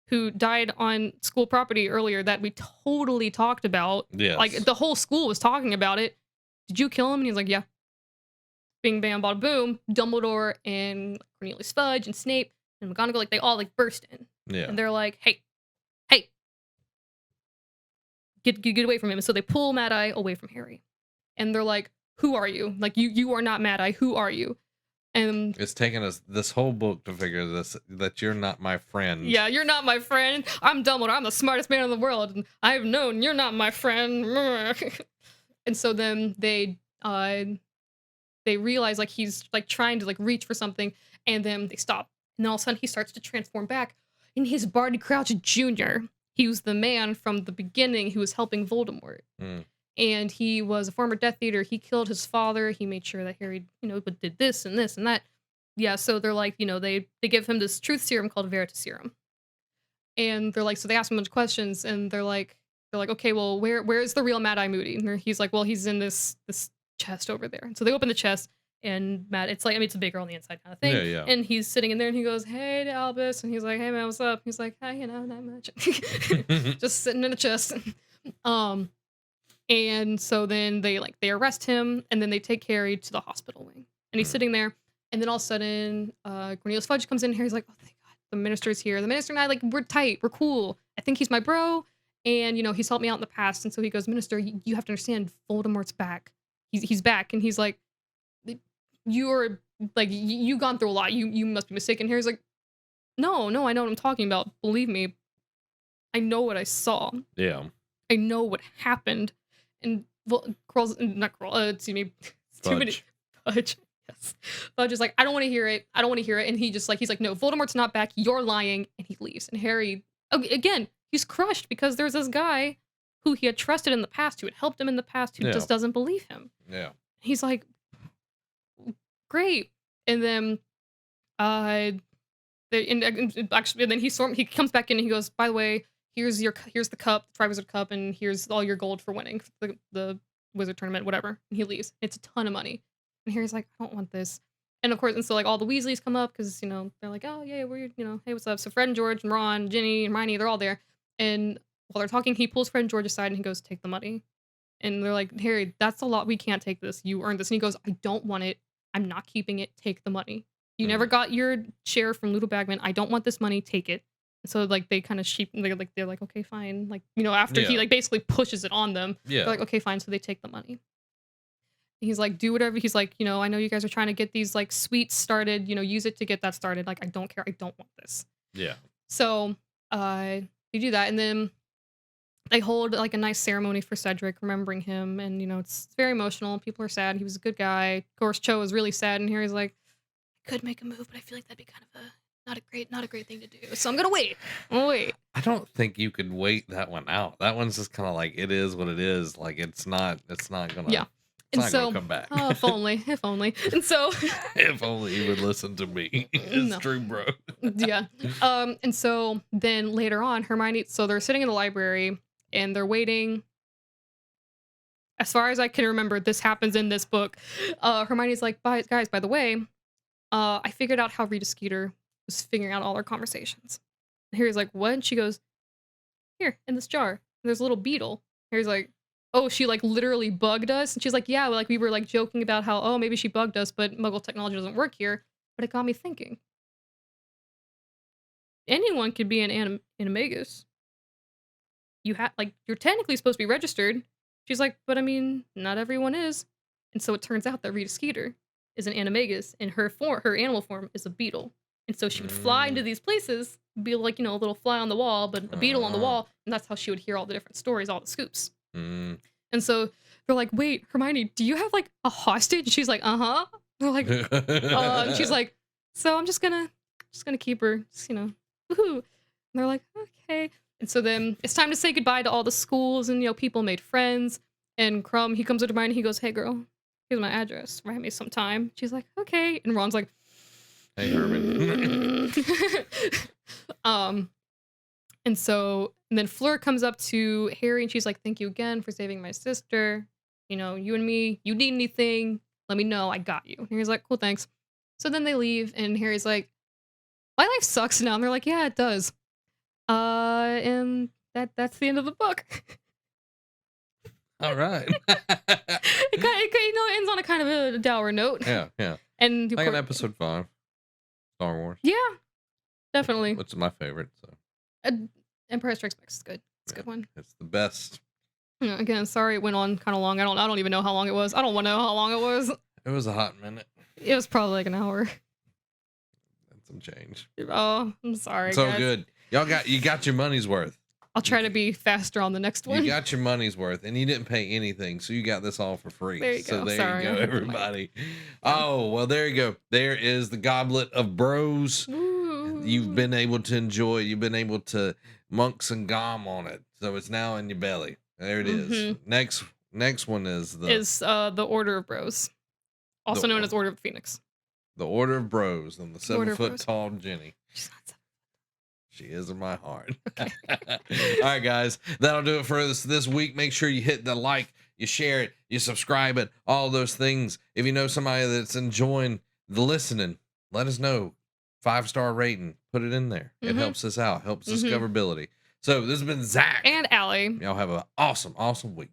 who died on school property earlier that we totally talked about.
Yes.
Like, the whole school was talking about it. Did you kill him? And he's like, yeah. Bing, bam, bada, boom. Dumbledore and Cornelius Fudge and Snape and McGonagall, like, they all, like, burst in.
Yeah.
And they're like, hey. Get away from him. And so they pull Mad-Eye away from Harry. And they're like, who are you? Like, you are not Mad-Eye. Who are you? And
it's taken us this whole book to figure that you're not my friend.
Yeah, you're not my friend. I'm Dumbledore. I'm the smartest man in the world. And I've known you're not my friend. And so then they realize like he's like trying to like reach for something, and then they stop. And then all of a sudden he starts to transform back in his Barty Crouch Jr. He was the man from the beginning who was helping Voldemort. And he was a former Death Eater. He killed his father. He made sure that Harry, did this and this and that. Yeah, so they're like, they give him this truth serum called Veritas Serum. And they're like, so they ask him a bunch of questions, and they're like, okay, well, where is the real Mad-Eye Moody? And he's like, well, he's in this chest over there. And so they open the chest, And Matt, it's like, I mean, it's a big girl on the inside kind of thing.
Yeah, yeah.
And he's sitting in there and he goes, hey to Albus. And he's like, hey man, what's up? He's like, hey, not much. Just sitting in a chest. And so then they arrest him and then they take Harry to the hospital wing. And he's sitting there. And then all of a sudden, Cornelius Fudge comes in. Harry's like, oh, thank God, the minister's here. The minister and I, like, we're tight. We're cool. I think he's my bro. And, he's helped me out in the past. And so he goes, Minister, you have to understand, Voldemort's back. He's back. And he's like, you're, like, you've gone through a lot. You must be mistaken. Harry's like, no, I know what I'm talking about. Believe me. I know what I saw.
Yeah.
I know what happened. And Fudge. Yes. Fudge is like, I don't want to hear it. And he's like, no, Voldemort's not back. You're lying. And he leaves. And Harry, again, he's crushed because there's this guy who he had trusted in the past, who had helped him in the past, who just doesn't believe him.
Yeah.
He's like, great. And then, and then he comes back in and he goes, by the way, here's the cup, the Triwizard Cup, and here's all your gold for winning the wizard tournament, whatever. And he leaves. It's a ton of money. And Harry's like, I don't want this. And of course, and so like all the Weasleys come up because, they're like, oh yeah, we're, hey, what's up? So Fred and George and Ron, Ginny and Hermione, they're all there. And while they're talking, he pulls Fred and George aside and he goes, take the money. And they're like, Harry, that's a lot. We can't take this. You earned this. And he goes, I don't want it. I'm not keeping it. Take the money. You never got your share from Ludo Bagman. I don't want this money. Take it. And so like they kind of they're like, okay, fine. Like, after he like basically pushes it on them, they're like, okay, fine. So they take the money. He's like, do whatever. He's like, I know you guys are trying to get these like sweets started, use it to get that started. Like, I don't care. I don't want this.
Yeah.
So they do that. And then they hold like a nice ceremony for Cedric, remembering him. And, it's very emotional. People are sad. He was a good guy. Of course, Cho is really sad. And Harry's like, I could make a move, but I feel like that'd be kind of not a great thing to do. So I'm going to wait.
I don't think you could wait that one out. That one's just kind of like, it is what it is. Like, it's not going to.
Yeah.
It's not gonna come back.
Oh, if only. And so
if only he would listen to me. It's true, bro.
Yeah. And so then later on, Hermione, so they're sitting in the library and they're waiting. As far as I can remember, this happens in this book. Hermione's like, guys, by the way, I figured out how Rita Skeeter was figuring out all our conversations. And Harry's like, what? And she goes, here, in this jar. And there's a little beetle. Harry's like, oh, she like literally bugged us. And she's like, yeah, like we were like joking about how, oh, maybe she bugged us, but Muggle technology doesn't work here. But it got me thinking. Anyone could be an animagus. You're technically supposed to be registered. She's like, but I mean, not everyone is. And so it turns out that Rita Skeeter is an animagus, and her animal form is a beetle. And so she would fly into these places, be like, a little fly on the wall, but a beetle on the wall. And that's how she would hear all the different stories, all the scoops. And so they're like, wait, Hermione, do you have like a hostage? And she's like, uh-huh. They're like, and she's like, so I'm just gonna keep her, woohoo. And they're like, okay. And so then it's time to say goodbye to all the schools, and people made friends. And Crumb, he comes up to Hermione and he goes, hey girl, here's my address. Write me some time. She's like, okay. And Ron's like,
hey Herman.
And then Fleur comes up to Harry and she's like, thank you again for saving my sister. You and me, you need anything, let me know, I got you. And Harry's like, cool, thanks. So then they leave and Harry's like, my life sucks now. And they're like, yeah, it does. And that's the end of the book.
All right.
It ends on a kind of a dour note.
Yeah.
And
like an episode 5, Star Wars.
Yeah, definitely.
Which is my favorite. So.
Empire Strikes Back is good. It's a good one.
It's the best.
Again, sorry it went on kind of long. I don't even know how long it was. I don't want to know how long it was.
It was a hot minute.
It was probably like an hour.
And some change.
Oh, I'm sorry.
So
guys.
good. You got your money's worth.
I'll try to be faster on the next one.
You got your money's worth, and you didn't pay anything, so you got this all for free.
There you
so
go.
there you go, everybody. Oh, well, there you go. There is the Goblet of Bros.
Ooh.
You've been able to enjoy. You've been able to monk some gum on it, so it's now in your belly. There it is. Next one is
the Order of Bros, also known as Order of the Phoenix.
The Order of Bros and the 7-foot tall Jenny.
She's not 7 foot.
She is in my heart.
Okay.
All right, guys. That'll do it for us this week. Make sure you hit the like, you share it, you subscribe it, all those things. If you know somebody that's enjoying the listening, let us know. 5-star rating, put it in there. It helps us out, helps discoverability. So this has been Zach
and Allie.
Y'all have an awesome week.